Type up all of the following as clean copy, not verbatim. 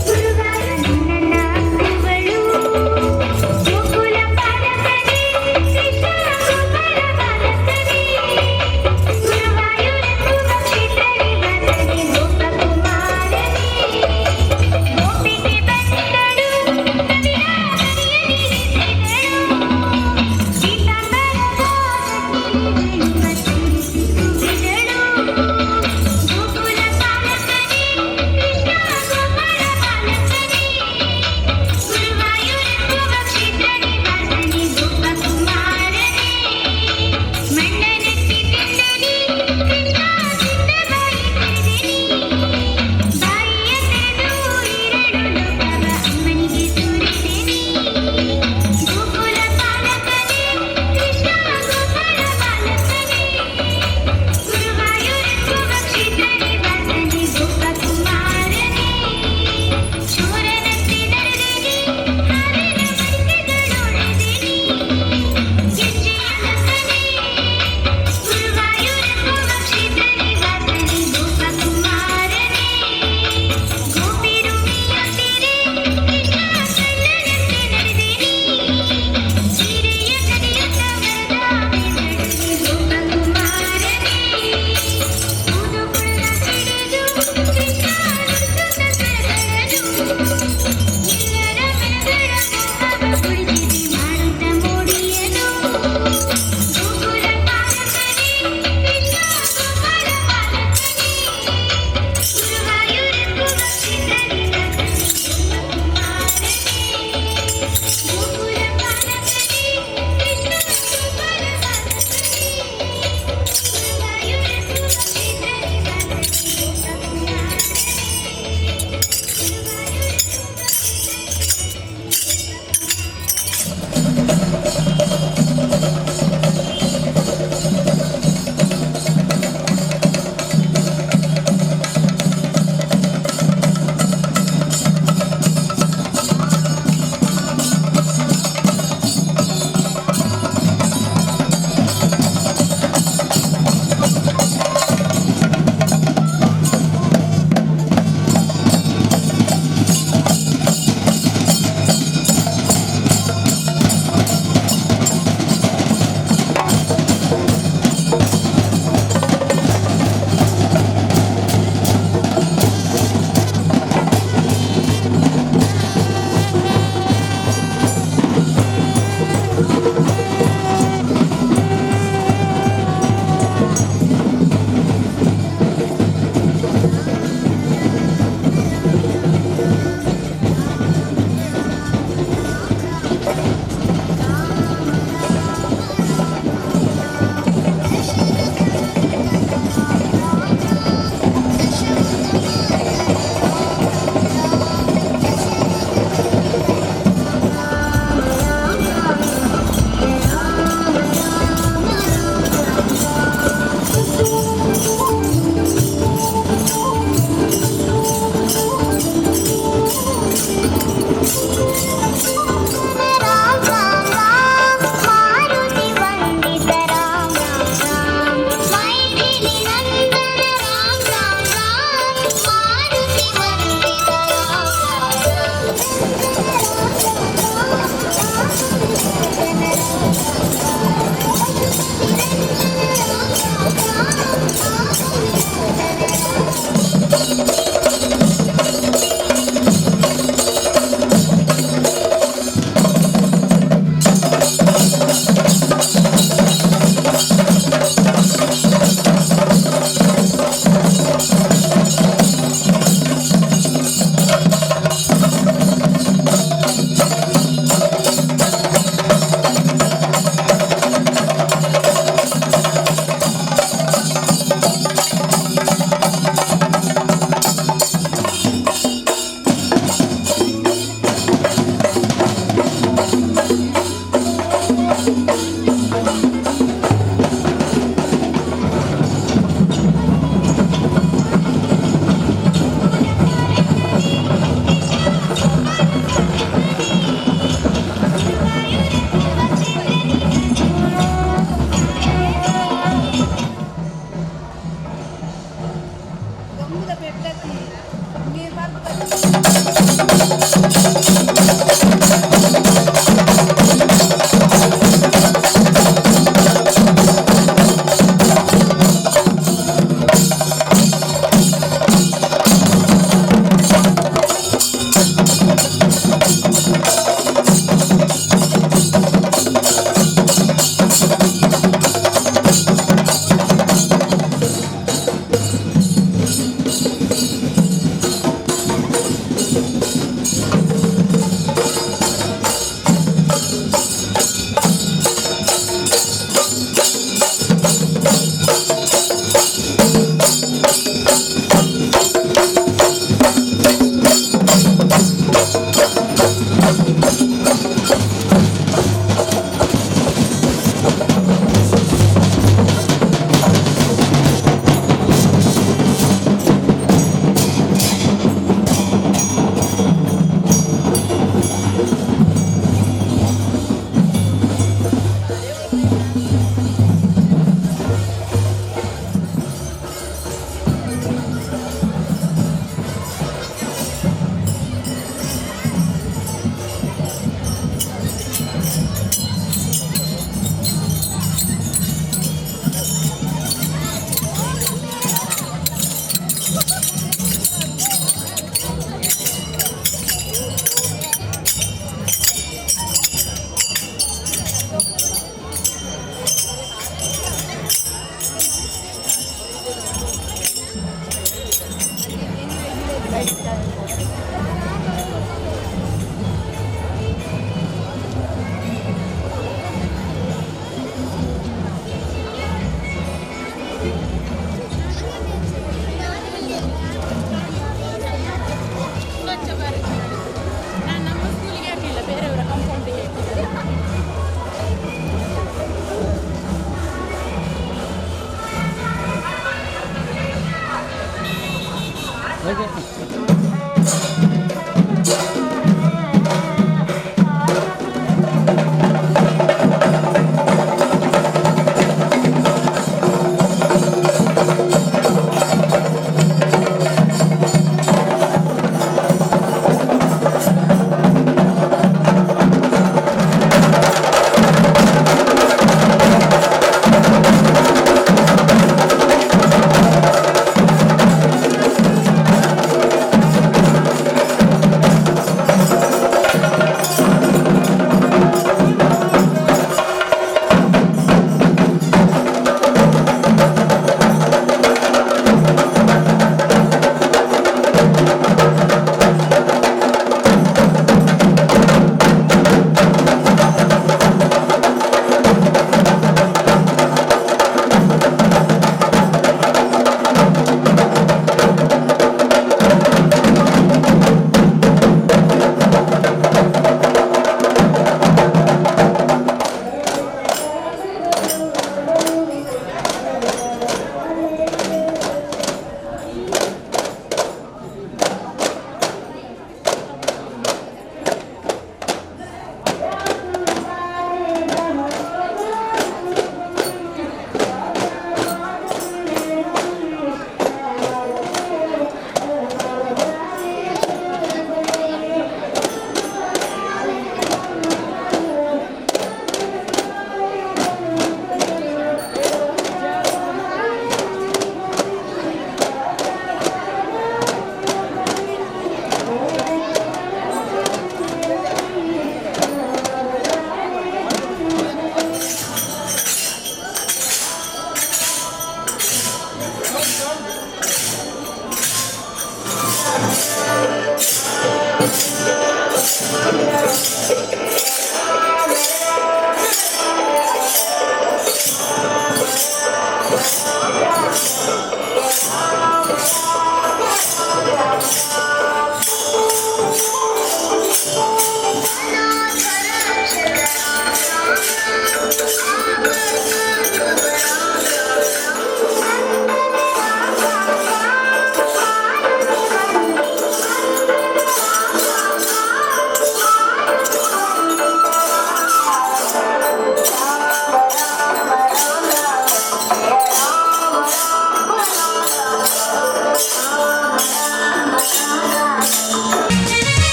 ಗುರುವಾರ ನನ್ನ ಮಕ್ಕಳು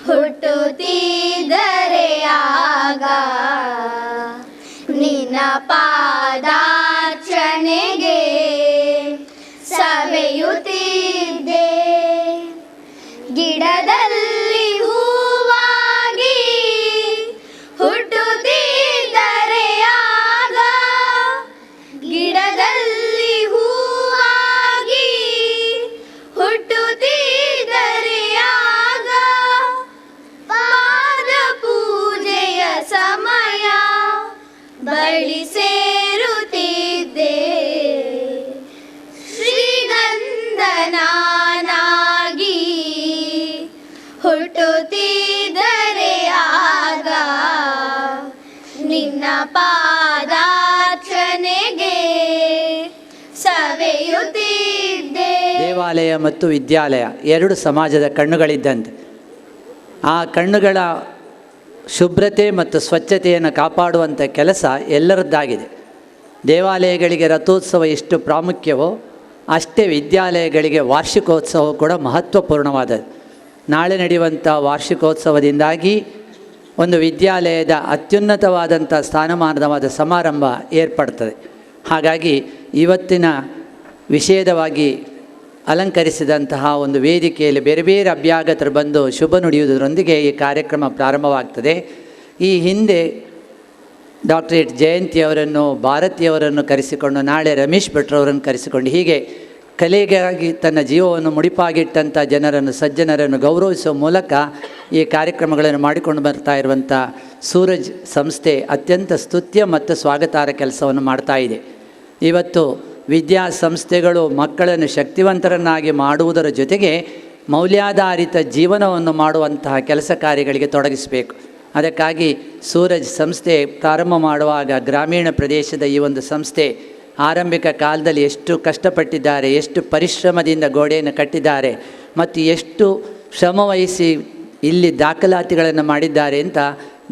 ಹುಟ್ಟುತ್ತಿದ್ದರೆ ಆಗ ನಿನ್ನ ಪಾದಾರ್ಚನೆಗೆ ಸವೆಯುತ್ತಿದ್ದೆ. ಗಿಡದಲ್ಲಿ ಹೂವಾಗಿ ಹುಟ್ಟುತ್ತಿದ್ದರೆ ಆಗ ಗಿಡದಲ್ಲಿ ಹೂವಾಗಿ ಹುಟ್ಟುತ್ತಿದ್ದರೆ ಆಗ ಪಾದ ಪೂಜೆಯ ಸಮಯ ಬಳಿ ಸೇರುತ್ತಿದ್ದೆ. ಶ್ರೀಗಂಧನಾಗಿ ಹುಟ್ಟುತ್ತಿದ್ದರೆ ಆಗ ನಿನ್ನ ಪಾದಾರ್ಚನೆಗೆ ಸವೆಯುತ್ತಿದ್ದೆ. ದೇವಾಲಯ ಮತ್ತು ವಿದ್ಯಾಲಯ ಎರಡು ಸಮಾಜದ ಕಣ್ಣುಗಳಿದ್ದಂತೆ. ಆ ಕಣ್ಣುಗಳ ಶುಭ್ರತೆ ಮತ್ತು ಸ್ವಚ್ಛತೆಯನ್ನು ಕಾಪಾಡುವಂಥ ಕೆಲಸ ಎಲ್ಲರದ್ದಾಗಿದೆ. ದೇವಾಲಯಗಳಿಗೆ ರಥೋತ್ಸವ ಎಷ್ಟು ಪ್ರಾಮುಖ್ಯವೋ ಅಷ್ಟೇ ವಿದ್ಯಾಲಯಗಳಿಗೆ ವಾರ್ಷಿಕೋತ್ಸವ ಕೂಡ ಮಹತ್ವಪೂರ್ಣವಾದದ್ದು. ನಾಳೆ ನಡೆಯುವಂಥ ವಾರ್ಷಿಕೋತ್ಸವದಿಂದಾಗಿ ಒಂದು ವಿದ್ಯಾಲಯದ ಅತ್ಯುನ್ನತವಾದಂಥ ಸ್ಥಾನಮಾನವಾದ ಸಮಾರಂಭ ಏರ್ಪಡ್ತದೆ. ಹಾಗಾಗಿ ಇವತ್ತಿನ ವಿಷೇದವಾಗಿ ಅಲಂಕರಿಸಿದಂತಹ ಒಂದು ವೇದಿಕೆಯಲ್ಲಿ ಬೇರೆ ಬೇರೆ ಅಭ್ಯಾಗತರು ಬಂದು ಶುಭ ನುಡಿಯುವುದರೊಂದಿಗೆ ಈ ಕಾರ್ಯಕ್ರಮ ಪ್ರಾರಂಭವಾಗ್ತದೆ. ಈ ಹಿಂದೆ ಡಾಕ್ಟರೇಟ್ ಜಯಂತಿಯವರನ್ನು, ಭಾರತಿಯವರನ್ನು ಕರೆಸಿಕೊಂಡು, ನಾಳೆ ರಮೇಶ್ ಭಟ್ರವರನ್ನು ಕರೆಸಿಕೊಂಡು, ಹೀಗೆ ಕಲೆಗಾಗಿ ತನ್ನ ಜೀವವನ್ನು ಮುಡಿಪಾಗಿಟ್ಟಂಥ ಜನರನ್ನು, ಸಜ್ಜನರನ್ನು ಗೌರವಿಸುವ ಮೂಲಕ ಈ ಕಾರ್ಯಕ್ರಮಗಳನ್ನು ಮಾಡಿಕೊಂಡು ಬರ್ತಾ ಇರುವಂಥ ಸೂರಜ್ ಸಂಸ್ಥೆ ಅತ್ಯಂತ ಸ್ತುತ್ಯ ಮತ್ತು ಸ್ವಾಗತಾರ್ಹ ಕೆಲಸವನ್ನು ಮಾಡ್ತಾ ಇದೆ. ಇವತ್ತು ವಿದ್ಯಾಸಂಸ್ಥೆಗಳು ಮಕ್ಕಳನ್ನು ಶಕ್ತಿವಂತರನ್ನಾಗಿ ಮಾಡುವುದರ ಜೊತೆಗೆ ಮೌಲ್ಯಾಧಾರಿತ ಜೀವನವನ್ನು ಮಾಡುವಂತಹ ಕೆಲಸ ಕಾರ್ಯಗಳಿಗೆ ತೊಡಗಿಸಬೇಕು. ಅದಕ್ಕಾಗಿ ಸೂರಜ್ ಸಂಸ್ಥೆ ಪ್ರಾರಂಭ ಮಾಡುವಾಗ ಗ್ರಾಮೀಣ ಪ್ರದೇಶದ ಈ ಒಂದು ಸಂಸ್ಥೆ ಆರಂಭಿಕ ಕಾಲದಲ್ಲಿ ಎಷ್ಟು ಕಷ್ಟಪಟ್ಟಿದ್ದಾರೆ, ಎಷ್ಟು ಪರಿಶ್ರಮದಿಂದ ಗೋಡೆಯನ್ನು ಕಟ್ಟಿದ್ದಾರೆ ಮತ್ತು ಎಷ್ಟು ಶ್ರಮವಹಿಸಿ ಇಲ್ಲಿ ದಾಖಲಾತಿಗಳನ್ನು ಮಾಡಿದ್ದಾರೆ ಅಂತ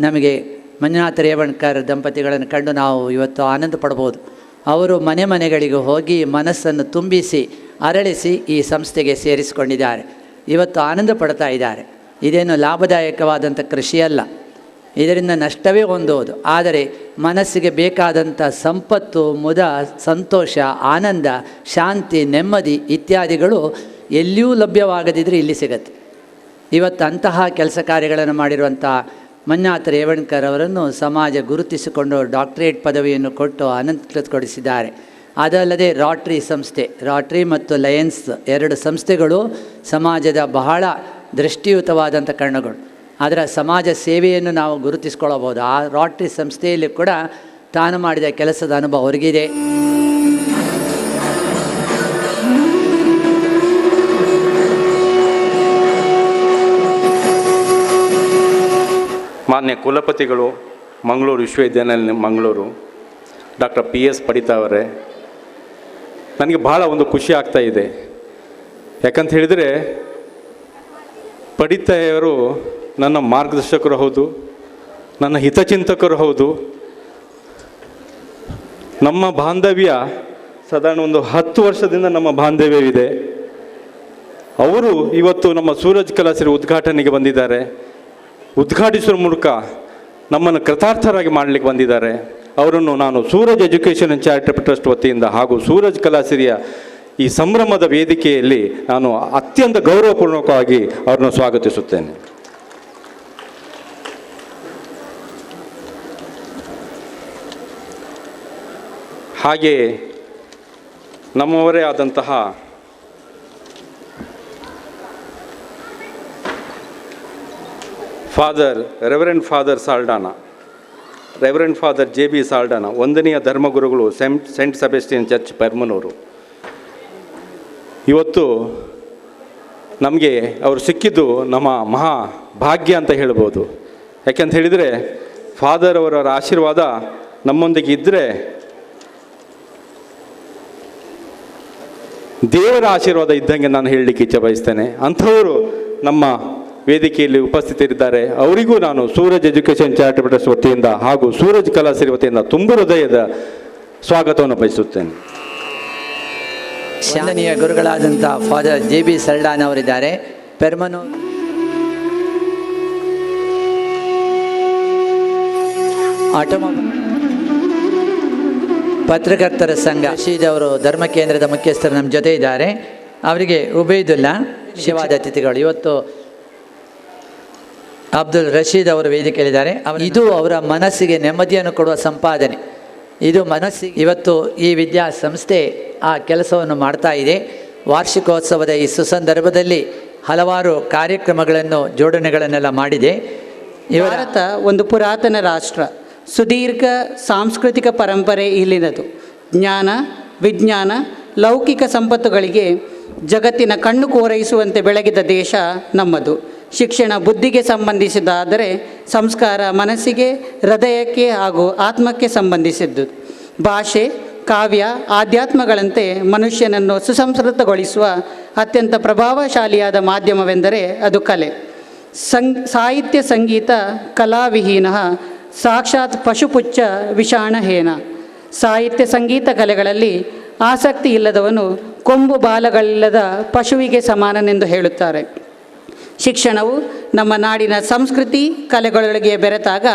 ನಮಗೆ ಮಂಜುನಾಥ ರೇವಣ್ಕರ್ ದಂಪತಿಗಳನ್ನು ಕಂಡು ನಾವು ಇವತ್ತು ಆನಂದ ಪಡ್ಬೋದು. ಅವರು ಮನೆ ಮನೆಗಳಿಗೆ ಹೋಗಿ ಮನಸ್ಸನ್ನು ತುಂಬಿಸಿ ಅರಳಿಸಿ ಈ ಸಂಸ್ಥೆಗೆ ಸೇರಿಸಿಕೊಂಡಿದ್ದಾರೆ. ಇವತ್ತು ಆನಂದ ಪಡ್ತಾ ಇದ್ದಾರೆ. ಇದೇನು ಲಾಭದಾಯಕವಾದಂಥ ಕೃಷಿಯಲ್ಲ, ಇದರಿಂದ ನಷ್ಟವೇ ಹೊಂದುವುದು. ಆದರೆ ಮನಸ್ಸಿಗೆ ಬೇಕಾದಂಥ ಸಂಪತ್ತು, ಮುದ, ಸಂತೋಷ, ಆನಂದ, ಶಾಂತಿ, ನೆಮ್ಮದಿ ಇತ್ಯಾದಿಗಳು ಎಲ್ಲಿಯೂ ಲಭ್ಯವಾಗದಿದ್ದರೆ ಇಲ್ಲಿ ಸಿಗತ್ತೆ. ಇವತ್ತು ಅಂತಹ ಕೆಲಸ ಕಾರ್ಯಗಳನ್ನು ಮಾಡಿರುವಂಥ ಮಂಜುನಾಥ ರೇವಣ್ಕರ್ ಅವರನ್ನು ಸಮಾಜ ಗುರುತಿಸಿಕೊಂಡು ಡಾಕ್ಟರೇಟ್ ಪದವಿಯನ್ನು ಕೊಟ್ಟು ಅನಂತಗೊಳಿಸಿದ್ದಾರೆ. ಅದಲ್ಲದೆ ರಾಟ್ರಿ ಸಂಸ್ಥೆ, ರಾಟ್ರಿ ಮತ್ತು ಲಯನ್ಸ್ ಎರಡು ಸಂಸ್ಥೆಗಳು ಸಮಾಜದ ಬಹಳ ದೃಷ್ಟಿಯುತವಾದಂಥ ಕಣ್ಣುಗಳು. ಅದರ ಸಮಾಜ ಸೇವೆಯನ್ನು ನಾವು ಗುರುತಿಸ್ಕೊಳ್ಳಬಹುದು. ಆ ರಾಟ್ರಿ ಸಂಸ್ಥೆಯಲ್ಲಿ ಕೂಡ ತಾನು ಮಾಡಿದ ಕೆಲಸದ ಅನುಭವ ಅವರಿಗಿದೆ. ಮಾನ್ಯ ಕುಲಪತಿಗಳು, ಮಂಗಳೂರು ವಿಶ್ವವಿದ್ಯಾನಿಲಯ ಮಂಗಳೂರು, ಡಾಕ್ಟರ್ PS ಪಡಿತಾ ಅವರೇ, ನನಗೆ ಭಾಳ ಒಂದು ಖುಷಿ ಆಗ್ತಾ ಇದೆ. ಯಾಕಂತ ಹೇಳಿದರೆ ಪಡಿತಾಯವರು ನನ್ನ ಮಾರ್ಗದರ್ಶಕರು ಹೌದು, ನನ್ನ ಹಿತಚಿಂತಕರು ಹೌದು. ನಮ್ಮ ಬಾಂಧವ್ಯ ಸಾಧಾರಣ ಒಂದು 10 ವರ್ಷದಿಂದ ನಮ್ಮ ಬಾಂಧವ್ಯವಿದೆ. ಅವರು ಇವತ್ತು ನಮ್ಮ ಸೂರಜ್ ಕಲಾಸಿರಿ ಉದ್ಘಾಟನೆಗೆ ಬಂದಿದ್ದಾರೆ. ಉದ್ಘಾಟಿಸುವ ಮೂಲಕ ನಮ್ಮನ್ನು ಕೃತಾರ್ಥರಾಗಿ ಮಾಡಲಿಕ್ಕೆ ಬಂದಿದ್ದಾರೆ. ಅವರನ್ನು ನಾನು Suraj education and charitable trust ವತಿಯಿಂದ ಹಾಗೂ ಸೂರಜ್ ಕಲಾಸಿರಿಯ ಈ ಸಂಭ್ರಮದ ವೇದಿಕೆಯಲ್ಲಿ ನಾನು ಅತ್ಯಂತ ಗೌರವಪೂರ್ವಕವಾಗಿ ಅವರನ್ನು ಸ್ವಾಗತಿಸುತ್ತೇನೆ. ಹಾಗೆಯೇ ನಮ್ಮವರೇ ಆದಂತಹ ರೆವರೆಂಡ್ ಫಾದರ್ JB ಸಾಲ್ಡಾನ, 1ನೇ ಧರ್ಮಗುರುಗಳು ಸೆಂಟ್ ಸೆಬೆಸ್ಟಿಯನ್ ಚರ್ಚ್ ಪೆರ್ಮನೂರು. ಇವತ್ತು ನಮಗೆ ಅವರು ಸಿಕ್ಕಿದ್ದು ನಮ್ಮ ಮಹಾ ಭಾಗ್ಯ ಅಂತ ಹೇಳ್ಬೋದು. ಯಾಕೆಂತ ಹೇಳಿದರೆ ಫಾದರ್ ಅವರ ಆಶೀರ್ವಾದ ನಮ್ಮೊಂದಿಗೆ ಇದ್ದರೆ ದೇವರ ಆಶೀರ್ವಾದ ಇದ್ದಂಗೆ ನಾನು ಹೇಳಲಿಕ್ಕೆ ಇಚ್ಛೆ ಬಯಸ್ತೇನೆ. ಅಂಥವರು ನಮ್ಮ ವೇದಿಕೆಯಲ್ಲಿ ಉಪಸ್ಥಿತರಿದ್ದಾರೆ. ಅವರಿಗೂ ನಾನು ಸೂರಜ್ ಎಜುಕೇಷನ್ ಚಾರಿಟಬಲ್ ಟ್ರಸ್ಟ್ ವತಿಯಿಂದ ಹಾಗೂ ಸೂರಜ್ ಕಲಾಸಿರಿ ವತಿಯಿಂದ ತುಂಬ ಹೃದಯದ ಸ್ವಾಗತವನ್ನು ಬಯಸುತ್ತೇನೆ. ಶಾಲೆಯ ಗುರುಗಳಾದಂಥ ಫಾದರ್ JB ಸಾಲ್ಡಾನ ಅವರಿದ್ದಾರೆ. ಪೆರ್ಮನೂರು ಆಟೋಮೊಬೈಲ್ ಪತ್ರಕರ್ತರ ಸಂಘ ರಶೀದ್ ಅವರು ಧರ್ಮ ಕೇಂದ್ರದ ಮುಖ್ಯಸ್ಥರು ನಮ್ಮ ಜೊತೆ ಇದ್ದಾರೆ. ಅವರಿಗೆ ಉಬೈದುಲ್ಲಾ ಶಿವಾದ ಅತಿಥಿಗಳು. ಇವತ್ತು ಅಬ್ದುಲ್ ರಶೀದ್ ಅವರು ವೇದಿಕೆಯಲ್ಲಿದ್ದಾರೆ. ಇದು ಅವರ ಮನಸ್ಸಿಗೆ ನೆಮ್ಮದಿಯನ್ನು ಕೊಡುವ ಸಂಪಾದನೆ. ಇದು ಮನಸ್ಸಿಗೆ ಇವತ್ತು ಈ ವಿದ್ಯಾಸಂಸ್ಥೆ ಆ ಕೆಲಸವನ್ನು ಮಾಡ್ತಾ ಇದೆ. ವಾರ್ಷಿಕೋತ್ಸವದ ಈ ಸುಸಂದರ್ಭದಲ್ಲಿ ಹಲವಾರು ಕಾರ್ಯಕ್ರಮಗಳನ್ನು ಜೋಡಣೆಗಳನ್ನೆಲ್ಲ ಮಾಡಿದೆ. ಭಾರತ ಒಂದು ಪುರಾತನ ರಾಷ್ಟ್ರ. ಸುದೀರ್ಘ ಸಾಂಸ್ಕೃತಿಕ ಪರಂಪರೆ ಇಲ್ಲಿನದು. ಜ್ಞಾನ, ವಿಜ್ಞಾನ, ಲೌಕಿಕ ಸಂಪತ್ತುಗಳಿಗೆ ಜಗತ್ತಿನ ಕಣ್ಣು ಕೋರೈಸುವಂತೆ ಬೆಳಗಿದ ದೇಶ ನಮ್ಮದು. ಶಿಕ್ಷಣ ಬುದ್ಧಿಗೆ ಸಂಬಂಧಿಸಿದ್ದಾದರೆ ಸಂಸ್ಕಾರ ಮನಸ್ಸಿಗೆ, ಹೃದಯಕ್ಕೆ ಹಾಗೂ ಆತ್ಮಕ್ಕೆ ಸಂಬಂಧಿಸಿದ್ದು. ಭಾಷೆ, ಕಾವ್ಯ, ಆಧ್ಯಾತ್ಮಗಳಂತೆ ಮನುಷ್ಯನನ್ನು ಸುಸಂಸ್ಕೃತಗೊಳಿಸುವ ಅತ್ಯಂತ ಪ್ರಭಾವಶಾಲಿಯಾದ ಮಾಧ್ಯಮವೆಂದರೆ ಅದು ಕಲೆ. ಸಾಹಿತ್ಯ ಸಂಗೀತ ಕಲಾವಿಹೀನ ಸಾಕ್ಷಾತ್ ಪಶುಪುಚ್ಚ ವಿಷಾಣಹೇನ. ಸಾಹಿತ್ಯ ಸಂಗೀತ ಕಲೆಗಳಲ್ಲಿ ಆಸಕ್ತಿ ಇಲ್ಲದವನು ಕೊಂಬು ಬಾಲಗಳಿಲ್ಲದ ಪಶುವಿಗೆ ಸಮಾನನೆಂದು ಹೇಳುತ್ತಾರೆ. ಶಿಕ್ಷಣವು ನಮ್ಮ ನಾಡಿನ ಸಂಸ್ಕೃತಿ ಕಲೆಗಳೊಳಗೆ ಬೆರೆತಾಗ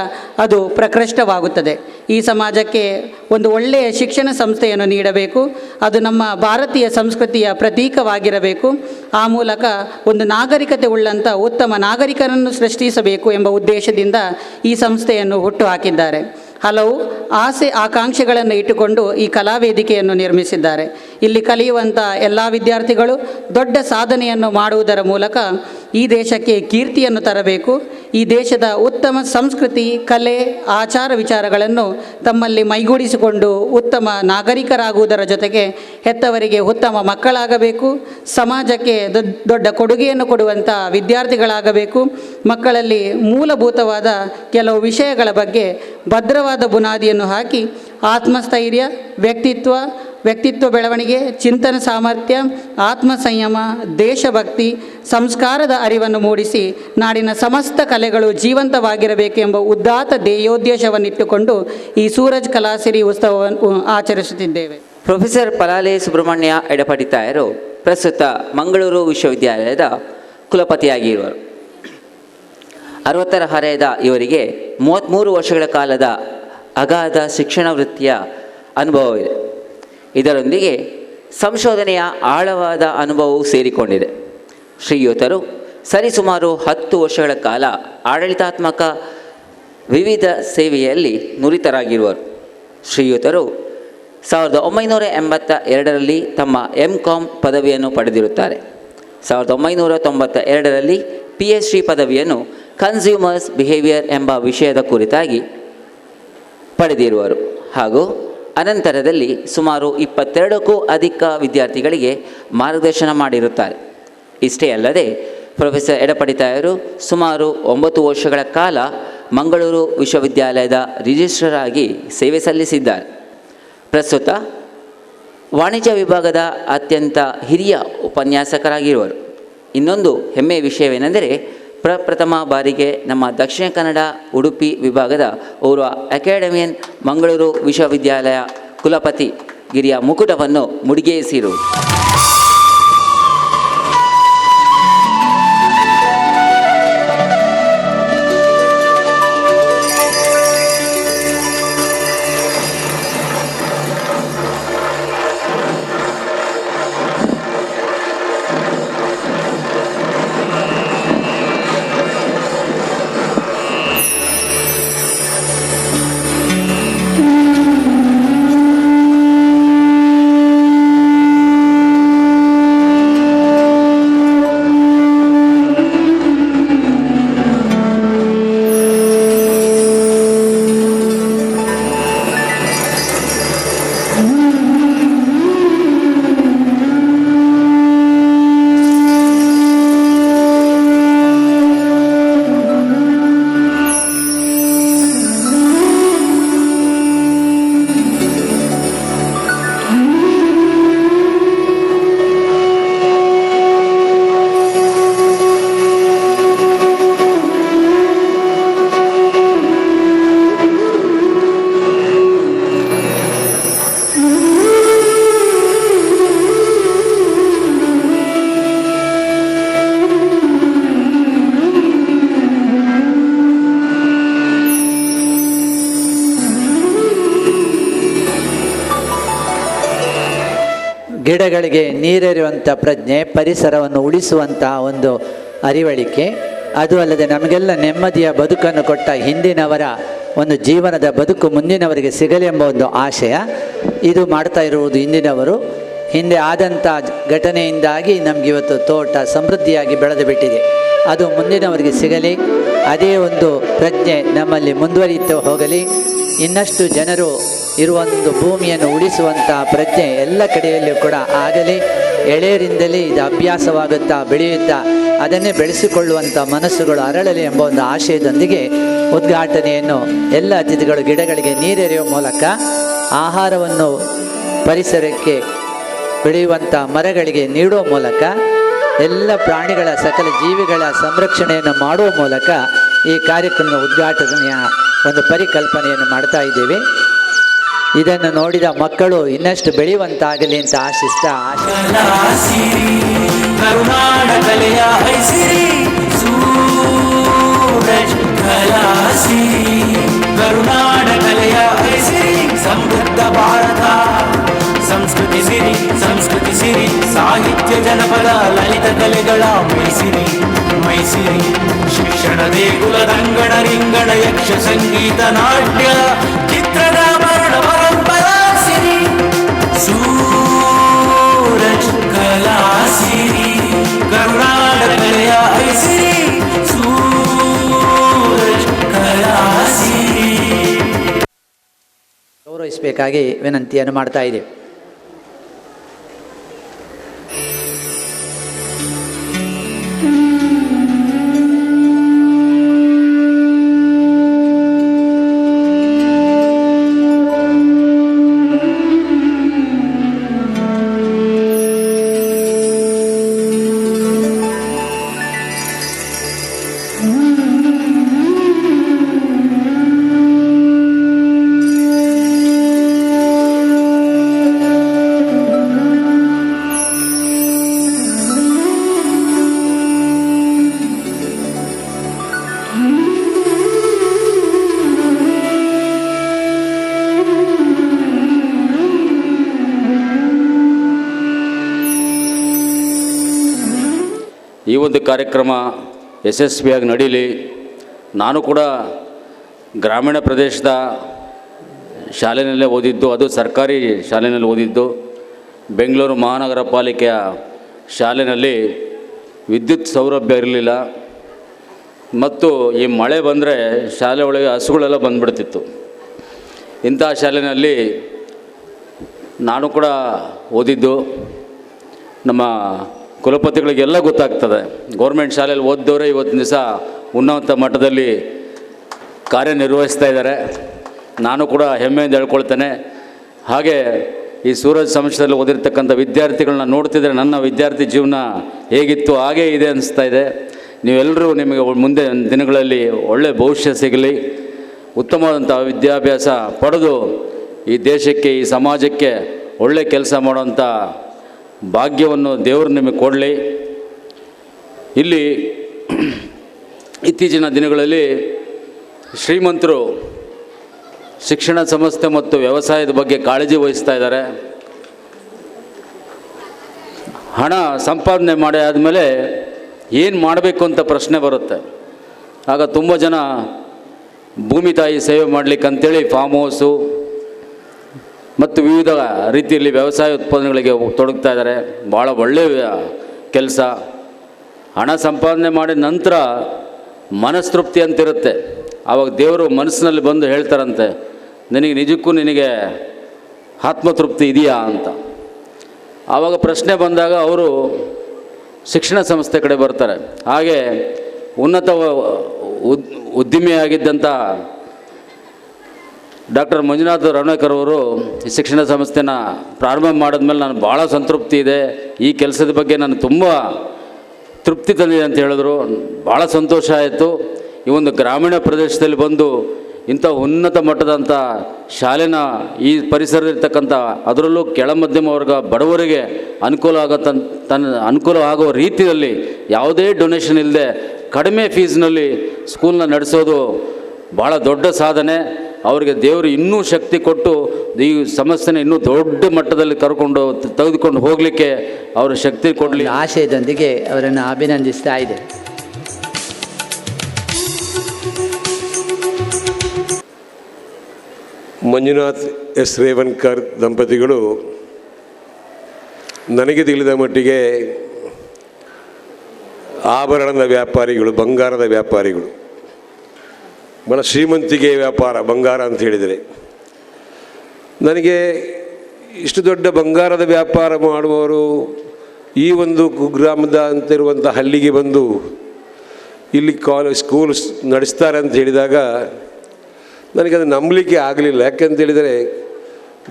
ಅದು ಪ್ರಕೃಷ್ಟವಾಗುತ್ತದೆ. ಈ ಸಮಾಜಕ್ಕೆ ಒಂದು ಒಳ್ಳೆಯ ಶಿಕ್ಷಣ ಸಂಸ್ಥೆಯನ್ನು ನೀಡಬೇಕು. ಅದು ನಮ್ಮ ಭಾರತೀಯ ಸಂಸ್ಕೃತಿಯ ಪ್ರತೀಕವಾಗಿರಬೇಕು. ಆ ಮೂಲಕ ಒಂದು ನಾಗರಿಕತೆ ಉಳ್ಳಂಥ ಉತ್ತಮ ನಾಗರಿಕರನ್ನು ಸೃಷ್ಟಿಸಬೇಕು ಎಂಬ ಉದ್ದೇಶದಿಂದ ಈ ಸಂಸ್ಥೆಯನ್ನು ಹುಟ್ಟುಹಾಕಿದ್ದಾರೆ. ಹಲವು ಆಸೆ ಆಕಾಂಕ್ಷೆಗಳನ್ನು ಇಟ್ಟುಕೊಂಡು ಈ ಕಲಾವೇದಿಕೆಯನ್ನು ನಿರ್ಮಿಸಿದ್ದಾರೆ. ಇಲ್ಲಿ ಕಲಿಯುವಂಥ ಎಲ್ಲ ವಿದ್ಯಾರ್ಥಿಗಳು ದೊಡ್ಡ ಸಾಧನೆಯನ್ನು ಮಾಡುವುದರ ಮೂಲಕ ಈ ದೇಶಕ್ಕೆ ಕೀರ್ತಿಯನ್ನು ತರಬೇಕು. ಈ ದೇಶದ ಉತ್ತಮ ಸಂಸ್ಕೃತಿ, ಕಲೆ, ಆಚಾರ ವಿಚಾರಗಳನ್ನು ತಮ್ಮಲ್ಲಿ ಮೈಗೂಡಿಸಿಕೊಂಡು ಉತ್ತಮ ನಾಗರಿಕರಾಗುವುದರ ಜೊತೆಗೆ ಹೆತ್ತವರಿಗೆ ಉತ್ತಮ ಮಕ್ಕಳಾಗಬೇಕು. ಸಮಾಜಕ್ಕೆ ದೊಡ್ಡ ಕೊಡುಗೆಯನ್ನು ಕೊಡುವಂಥ ವಿದ್ಯಾರ್ಥಿಗಳಾಗಬೇಕು. ಮಕ್ಕಳಲ್ಲಿ ಮೂಲಭೂತವಾದ ಕೆಲವು ವಿಷಯಗಳ ಬಗ್ಗೆ ಭದ್ರವಾದ ಬುನಾದಿಯನ್ನು ಹಾಕಿ ಆತ್ಮಸ್ಥೈರ್ಯ, ವ್ಯಕ್ತಿತ್ವ ಬೆಳವಣಿಗೆ, ಚಿಂತನ ಸಾಮರ್ಥ್ಯ, ಆತ್ಮ ಸಂಯಮ, ದೇಶಭಕ್ತಿ, ಸಂಸ್ಕಾರದ ಅರಿವನ್ನು ಮೂಡಿಸಿ ನಾಡಿನ ಸಮಸ್ತ ಕಲೆಗಳು ಜೀವಂತವಾಗಿರಬೇಕು ಎಂಬ ಉದಾತ್ತ ಧ್ಯೇಯೋದ್ದೇಶವನ್ನಿಟ್ಟುಕೊಂಡು ಈ ಸೂರಜ್ ಕಲಾಸಿರಿ ಉತ್ಸವವನ್ನು ಆಚರಿಸುತ್ತಿದ್ದೇವೆ. ಪ್ರೊಫೆಸರ್ ಪಲಾಲೆ ಸುಬ್ರಹ್ಮಣ್ಯ ಎಡಪಡಿತಾಯರು ಪ್ರಸ್ತುತ ಮಂಗಳೂರು ವಿಶ್ವವಿದ್ಯಾಲಯದ ಕುಲಪತಿಯಾಗಿರುವರು. 60ರ ಹರೆಯದ ಇವರಿಗೆ 33 ವರ್ಷಗಳ ಕಾಲದ ಅಗಾಧ ಶಿಕ್ಷಣ ವೃತ್ತಿಯ ಅನುಭವವಿದೆ. ಇದರೊಂದಿಗೆ ಸಂಶೋಧನೆಯ ಆಳವಾದ ಅನುಭವವು ಸೇರಿಕೊಂಡಿದೆ. ಶ್ರೀಯುತರು ಸರಿಸುಮಾರು 10 ವರ್ಷಗಳ ಕಾಲ ಆಡಳಿತಾತ್ಮಕ ವಿವಿಧ ಸೇವೆಯಲ್ಲಿ ನುರಿತರಾಗಿರುವರು. ಶ್ರೀಯುತರು 1982ರಲ್ಲಿ ತಮ್ಮ MCom ಪದವಿಯನ್ನು ಪಡೆದಿರುತ್ತಾರೆ. 1992ರಲ್ಲಿ PhD ಪದವಿಯನ್ನು ಕನ್ಸ್ಯೂಮರ್ಸ್ ಬಿಹೇವಿಯರ್ ಎಂಬ ವಿಷಯದ ಕುರಿತಾಗಿ ಪಡೆದಿರುವರು ಹಾಗೂ ಅನಂತರದಲ್ಲಿ ಸುಮಾರು 22ಕ್ಕೂ ಅಧಿಕ ವಿದ್ಯಾರ್ಥಿಗಳಿಗೆ ಮಾರ್ಗದರ್ಶನ ಮಾಡಿರುತ್ತಾರೆ. ಇಷ್ಟೇ ಅಲ್ಲದೆ ಪ್ರೊಫೆಸರ್ ಎಡಪಡಿತಾಯರು ಸುಮಾರು 9 ವರ್ಷಗಳ ಕಾಲ ಮಂಗಳೂರು ವಿಶ್ವವಿದ್ಯಾಲಯದ ರಿಜಿಸ್ಟ್ರಾರ್ ಆಗಿ ಸೇವೆ ಸಲ್ಲಿಸಿದ್ದಾರೆ. ಪ್ರಸ್ತುತ ವಾಣಿಜ್ಯ ವಿಭಾಗದ ಅತ್ಯಂತ ಹಿರಿಯ ಉಪನ್ಯಾಸಕರಾಗಿರುವರು. ಇನ್ನೊಂದು ಹೆಮ್ಮೆಯ ವಿಷಯವೇನೆಂದರೆ ಪ್ರಪ್ರಥಮ ಬಾರಿಗೆ ನಮ್ಮ ದಕ್ಷಿಣ ಕನ್ನಡ ಉಡುಪಿ ವಿಭಾಗದ ಓರ್ವ ಅಕಾಡೆಮಿಯನ್ ಮಂಗಳೂರು ವಿಶ್ವವಿದ್ಯಾಲಯ ಕುಲಪತಿ ಗಿರಿಯ ಮುಕುಟವನ್ನು ಮುಡಿಗೇರಿಸಿರುವುದು. ಗಿಡಗಳಿಗೆ ನೀರೆರೆಯುವಂಥ ಪ್ರಜ್ಞೆ, ಪರಿಸರವನ್ನು ಉಳಿಸುವಂಥ ಒಂದು ಅರಿವಳಿಕೆ, ಅದು ಅಲ್ಲದೆ ನಮಗೆಲ್ಲ ನೆಮ್ಮದಿಯ ಬದುಕನ್ನು ಕೊಟ್ಟ ಹಿಂದಿನವರ ಒಂದು ಜೀವನದ ಬದುಕು ಮುಂದಿನವರಿಗೆ ಸಿಗಲಿ ಎಂಬ ಒಂದು ಆಶಯ ಇದು ಮಾಡ್ತಾ ಇರುವುದು. ಹಿಂದಿನವರು ಹಿಂದೆ ಆದಂಥ ಘಟನೆಯಿಂದಾಗಿ ನಮಗಿವತ್ತು ತೋಟ ಸಮೃದ್ಧಿಯಾಗಿ ಬೆಳೆದು ಬಿಟ್ಟಿದೆ. ಅದು ಮುಂದಿನವರಿಗೆ ಸಿಗಲಿ, ಅದೇ ಒಂದು ಪ್ರಜ್ಞೆ ನಮ್ಮಲ್ಲಿ ಮುಂದುವರಿಯುತ್ತಾ ಹೋಗಲಿ. ಇನ್ನಷ್ಟು ಜನರು ಇರುವೊಂದು ಭೂಮಿಯನ್ನು ಉಳಿಸುವಂಥ ಪ್ರಜ್ಞೆ ಎಲ್ಲ ಕಡೆಯಲ್ಲೂ ಕೂಡ ಆಗಲಿ. ಎಳೆಯರಿಂದಲೇ ಇದು ಅಭ್ಯಾಸವಾಗುತ್ತಾ ಬೆಳೆಯುತ್ತಾ ಅದನ್ನೇ ಬೆಳೆಸಿಕೊಳ್ಳುವಂಥ ಮನಸ್ಸುಗಳು ಅರಳಲಿ ಎಂಬ ಒಂದು ಆಶಯದೊಂದಿಗೆ ಉದ್ಘಾಟನೆಯನ್ನು ಎಲ್ಲ ಅತಿಥಿಗಳು ಗಿಡಗಳಿಗೆ ನೀರೆರೆಯುವ ಮೂಲಕ, ಆಹಾರವನ್ನು ಪರಿಸರಕ್ಕೆ ಬೆಳೆಯುವಂಥ ಮರಗಳಿಗೆ ನೀಡುವ ಮೂಲಕ, ಎಲ್ಲ ಪ್ರಾಣಿಗಳ ಸಕಲ ಜೀವಿಗಳ ಸಂರಕ್ಷಣೆಯನ್ನು ಮಾಡುವ ಮೂಲಕ ಈ ಕಾರ್ಯಕ್ರಮದ ಉದ್ಘಾಟನೆಯ ಒಂದು ಪರಿಕಲ್ಪನೆಯನ್ನು ಮಾಡ್ತಾ ಇದ್ದೇವೆ. ಇದನ್ನು ನೋಡಿದ ಮಕ್ಕಳು ಇನ್ನಷ್ಟು ಬೆಳೆಯುವಂತಾಗಲಿ ಅಂತ ಆಶಿಸ್ತಾ ಸಮೃದ್ಧ ಭಾರತ ಸಂಸ್ಕೃತಿ ಸಿರಿ, ಸಂಸ್ಕೃತಿ ಸಿರಿ, ಸಾಹಿತ್ಯ ಜನಪದ ಲಲಿತ ಕಲೆಗಳ ಮೈಸಿರಿ ಮೈಸಿರಿ, ಶಿಕ್ಷಣ ದೇಗುಲದಂಗಣ ರಿಂಗಣ ಯಕ್ಷ ಸಂಗೀತ ನಾಟ್ಯ ಚಿತ್ರದ ವರ್ಣ ಪರಂಪರಾ ಸಿರಿ, ಸೂರಜ್ ಕಲಾ ಸಿರಿ, ಕರುನಾಡ ಕಲೆಯ ಐಸಿರಿ, ಸೂರಜ್ ಕಲಾ ಸಿರಿ. ಗೌರವಿಸಬೇಕಾಗಿ ವಿನಂತಿಯನ್ನು ಮಾಡ್ತಾ ಇದ್ದೇವೆ. ಈ ಒಂದು ಕಾರ್ಯಕ್ರಮ ಯಶಸ್ವಿಯಾಗಿ ನಡೀಲಿ. ನಾನು ಕೂಡ ಗ್ರಾಮೀಣ ಪ್ರದೇಶದ ಶಾಲೆಯಲ್ಲೇ ಓದಿದ್ದು, ಅದು ಸರ್ಕಾರಿ ಶಾಲೆಯಲ್ಲಿ ಓದಿದ್ದು. ಬೆಂಗಳೂರು ಮಹಾನಗರ ಪಾಲಿಕೆಯ ಶಾಲೆಯಲ್ಲಿ ವಿದ್ಯುತ್ ಸೌಲಭ್ಯ ಇರಲಿಲ್ಲ ಮತ್ತು ಈ ಮಳೆ ಬಂದರೆ ಶಾಲೆ ಒಳಗೆ ಹಸುಗಳೆಲ್ಲ ಬಂದುಬಿಡ್ತಿತ್ತು. ಇಂಥ ಶಾಲೆಯಲ್ಲಿ ನಾನು ಕೂಡ ಓದಿದ್ದು. ನಮ್ಮ ಕುಲಪತಿಗಳಿಗೆಲ್ಲ ಗೊತ್ತಾಗ್ತದೆ, ಗೌರ್ಮೆಂಟ್ ಶಾಲೆಯಲ್ಲಿ ಓದಿದವರೇ ಇವತ್ತಿನ ದಿವಸ ಉನ್ನತ ಮಟ್ಟದಲ್ಲಿ ಕಾರ್ಯನಿರ್ವಹಿಸ್ತಾ ಇದ್ದಾರೆ. ನಾನು ಕೂಡ ಹೆಮ್ಮೆಯಿಂದ ಹೇಳ್ಕೊಳ್ತೇನೆ. ಹಾಗೆ ಈ ಸೂರಜ್ ಸಂಸ್ಥೆಯಲ್ಲಿ ಓದಿರ್ತಕ್ಕಂಥ ವಿದ್ಯಾರ್ಥಿಗಳನ್ನ ನೋಡ್ತಿದ್ರೆ ನನ್ನ ವಿದ್ಯಾರ್ಥಿ ಜೀವನ ಹೇಗಿತ್ತು ಹಾಗೇ ಇದೆ ಅನಿಸ್ತಾ ಇದೆ. ನೀವೆಲ್ಲರೂ ನಿಮಗೆ ಮುಂದೆ ದಿನಗಳಲ್ಲಿ ಒಳ್ಳೆಯ ಭವಿಷ್ಯ ಸಿಗಲಿ, ಉತ್ತಮವಾದಂಥ ವಿದ್ಯಾಭ್ಯಾಸ ಪಡೆದು ಈ ದೇಶಕ್ಕೆ, ಈ ಸಮಾಜಕ್ಕೆ ಒಳ್ಳೆಯ ಕೆಲಸ ಮಾಡುವಂಥ ಭಾಗ್ಯವನ್ನು ದೇವರು ನಿಮಗೆ ಕೊಡಲಿ. ಇಲ್ಲಿ ಇತ್ತೀಚಿನ ದಿನಗಳಲ್ಲಿ ಶ್ರೀಮಂತರು ಶಿಕ್ಷಣ ಸಂಸ್ಥೆ ಮತ್ತು ವ್ಯವಸಾಯದ ಬಗ್ಗೆ ಕಾಳಜಿ ವಹಿಸ್ತಾ ಇದ್ದಾರೆ. ಹಣ ಸಂಪಾದನೆ ಮಾಡಿ ಆದಮೇಲೆ ಏನು ಮಾಡಬೇಕು ಅಂತ ಪ್ರಶ್ನೆ ಬರುತ್ತೆ. ಆಗ ತುಂಬ ಜನ ಭೂಮಿ ತಾಯಿ ಸೇವೆ ಮಾಡಲಿಕ್ಕಂತೇಳಿ ಫಾರ್ಮ್ ಹೌಸು ಮತ್ತು ವಿವಿಧ ರೀತಿಯಲ್ಲಿ ವ್ಯವಸಾಯ ಉತ್ಪನ್ನಗಳಿಗೆ ತೊಡಗ್ತಾ ಇದ್ದಾರೆ. ಭಾಳ ಒಳ್ಳೆಯ ಕೆಲಸ. ಹಣ ಸಂಪಾದನೆ ಮಾಡಿದ ನಂತರ ಮನಸ್ತೃಪ್ತಿ ಅಂತಿರುತ್ತೆ. ಆವಾಗ ದೇವರು ಮನಸ್ಸಿನಲ್ಲಿ ಬಂದು ಹೇಳ್ತಾರಂತೆ, ನಿನಗೆ ನಿನಗೆ ಆತ್ಮತೃಪ್ತಿ ಇದೆಯಾ ಅಂತ. ಆವಾಗ ಪ್ರಶ್ನೆ ಬಂದಾಗ ಅವರು ಶಿಕ್ಷಣ ಸಂಸ್ಥೆ ಕಡೆ ಬರ್ತಾರೆ. ಹಾಗೆ ಉನ್ನತ ಉದ್ಯಮಿಯಾಗಿದ್ದಂಥ ಡಾಕ್ಟರ್ ಮಂಜುನಾಥ್ ರಣೇಕರ್ ಅವರು ಈ ಶಿಕ್ಷಣ ಸಂಸ್ಥೆನ ಪ್ರಾರಂಭ ಮಾಡಿದ್ಮೇಲೆ ನಾನು ಭಾಳ ಸಂತೃಪ್ತಿ ಇದೆ, ಈ ಕೆಲಸದ ಬಗ್ಗೆ ನಾನು ತುಂಬ ತೃಪ್ತಿ ತಂದಿದೆ ಅಂತ ಹೇಳಿದ್ರು. ಭಾಳ ಸಂತೋಷ ಆಯಿತು. ಈ ಒಂದು ಗ್ರಾಮೀಣ ಪ್ರದೇಶದಲ್ಲಿ ಬಂದು ಇಂಥ ಉನ್ನತ ಮಟ್ಟದಂಥ ಶಾಲೆನ ಈ ಪರಿಸರದಲ್ಲಿರ್ತಕ್ಕಂಥ, ಅದರಲ್ಲೂ ಕೆಳ ಮಧ್ಯಮ ವರ್ಗ ಬಡವರಿಗೆ ಅನುಕೂಲ ಆಗುವ ರೀತಿಯಲ್ಲಿ ಯಾವುದೇ ಡೊನೇಷನ್ ಇಲ್ಲದೆ ಕಡಿಮೆ ಫೀಸ್ನಲ್ಲಿ ಸ್ಕೂಲ್ನ ನಡೆಸೋದು ಭಾಳ ದೊಡ್ಡ ಸಾಧನೆ. ಅವರಿಗೆ ದೇವರು ಇನ್ನೂ ಶಕ್ತಿ ಕೊಟ್ಟು ಈ ಸಮಸ್ಯೆನ ಇನ್ನೂ ದೊಡ್ಡ ಮಟ್ಟದಲ್ಲಿ ತೆಗೆದುಕೊಂಡು ಹೋಗಲಿಕ್ಕೆ ಅವರು ಶಕ್ತಿ ಕೊಡಲಿ ಆಶಯದೊಂದಿಗೆ ಅವರನ್ನು ಅಭಿನಂದಿಸ್ತಾ ಇದೆ. ಮಂಜುನಾಥ್ ಎಸ್ ರೇವನ್ಕರ್ ದಂಪತಿಗಳು ನನಗೆ ತಿಳಿದ ಮಟ್ಟಿಗೆ ಆಭರಣದ ವ್ಯಾಪಾರಿಗಳು, ಬಂಗಾರದ ವ್ಯಾಪಾರಿಗಳು. ಭಾಳ ಶ್ರೀಮಂತಿಗೆ ವ್ಯಾಪಾರ ಬಂಗಾರ ಅಂತ ಹೇಳಿದರೆ. ನನಗೆ ಇಷ್ಟು ದೊಡ್ಡ ಬಂಗಾರದ ವ್ಯಾಪಾರ ಮಾಡುವವರು ಈ ಒಂದು ಕುಗ್ರಾಮದ ಅಂತಿರುವಂಥ ಹಳ್ಳಿಗೆ ಬಂದು ಇಲ್ಲಿ ಸ್ಕೂಲ್ ನಡೆಸ್ತಾರೆ ಅಂತ ಹೇಳಿದಾಗ ನನಗದು ನಂಬಲಿಕ್ಕೆ ಆಗಲಿಲ್ಲ. ಯಾಕೆಂತೇಳಿದರೆ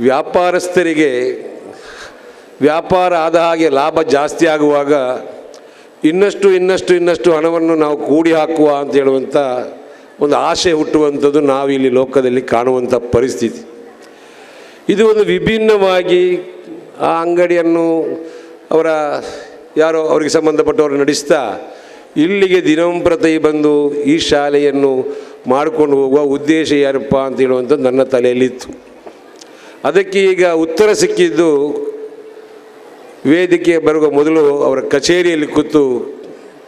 ವ್ಯಾಪಾರಸ್ಥರಿಗೆ ವ್ಯಾಪಾರ ಆದ ಹಾಗೆ ಲಾಭ ಜಾಸ್ತಿ ಆಗುವಾಗ ಇನ್ನಷ್ಟು ಹಣವನ್ನು ನಾವು ಕೂಡಿ ಹಾಕುವ ಅಂತ ಹೇಳುವಂಥ ಒಂದು ಆಸೆ ಹುಟ್ಟುವಂಥದ್ದು ನಾವು ಇಲ್ಲಿ ಲೋಕದಲ್ಲಿ ಕಾಣುವಂಥ ಪರಿಸ್ಥಿತಿ. ಇದು ಒಂದು ವಿಭಿನ್ನವಾಗಿ ಆ ಅಂಗಡಿಯನ್ನು ಯಾರೋ ಅವರಿಗೆ ಸಂಬಂಧಪಟ್ಟವರು ನಡೆಸ್ತಾ ಇಲ್ಲಿಗೆ ದಿನಂಪ್ರತಿ ಬಂದು ಈ ಶಾಲೆಯನ್ನು ಮಾಡಿಕೊಂಡು ಹೋಗುವ ಉದ್ದೇಶ ಏನಪ್ಪ ಅಂತ ಹೇಳುವಂಥದ್ದು ನನ್ನ ತಲೆಯಲ್ಲಿತ್ತು. ಅದಕ್ಕೆ ಈಗ ಉತ್ತರ ಸಿಕ್ಕಿದ್ದು ವೇದಿಕೆ ಬರುವ ಮೊದಲು ಅವರ ಕಚೇರಿಯಲ್ಲಿ ಕೂತು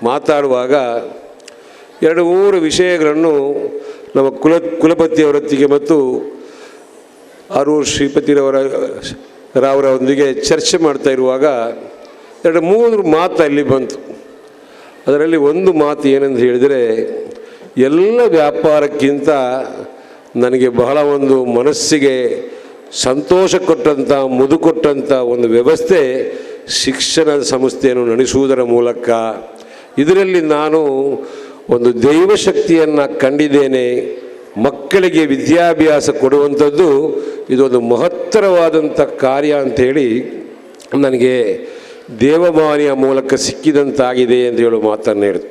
ಮಾತಾಡುವಾಗ 2-3 ವಿಷಯಗಳನ್ನು ನಮ್ಮ ಕುಲಪತಿಯವರೊತ್ತಿಗೆ ಮತ್ತು ಅರೂರು ಶ್ರೀಪತಿರವರೊಂದಿಗೆ ಚರ್ಚೆ ಮಾಡ್ತಾ ಇರುವಾಗ 2-3 ಮಾತು ಅಲ್ಲಿ ಬಂತು. ಅದರಲ್ಲಿ ಒಂದು ಮಾತು ಏನೆಂದು ಹೇಳಿದರೆ, ಎಲ್ಲ ವ್ಯಾಪಾರಕ್ಕಿಂತ ನನಗೆ ಬಹಳ ಒಂದು ಮನಸ್ಸಿಗೆ ಸಂತೋಷ ಕೊಟ್ಟಂಥ, ಮುದು ಕೊಟ್ಟಂಥ ಒಂದು ವ್ಯವಸ್ಥೆ ಶಿಕ್ಷಣದ ಸಂಸ್ಥೆಯನ್ನು ನಡೆಸುವುದರ ಮೂಲಕ. ಇದರಲ್ಲಿ ನಾನು ಒಂದು ದೈವಶಕ್ತಿಯನ್ನು ಕಂಡಿದ್ದೇನೆ. ಮಕ್ಕಳಿಗೆ ವಿದ್ಯಾಭ್ಯಾಸ ಕೊಡುವಂಥದ್ದು ಇದೊಂದು ಮಹತ್ತರವಾದಂಥ ಕಾರ್ಯ ಅಂಥೇಳಿ ನನಗೆ ದೇವವಾಣಿಯ ಮೂಲಕ ಸಿಕ್ಕಿದಂತಾಗಿದೆ ಅಂತ ಹೇಳೋ ಮಾತನ್ನು ಹೇಳಿದ್ರು.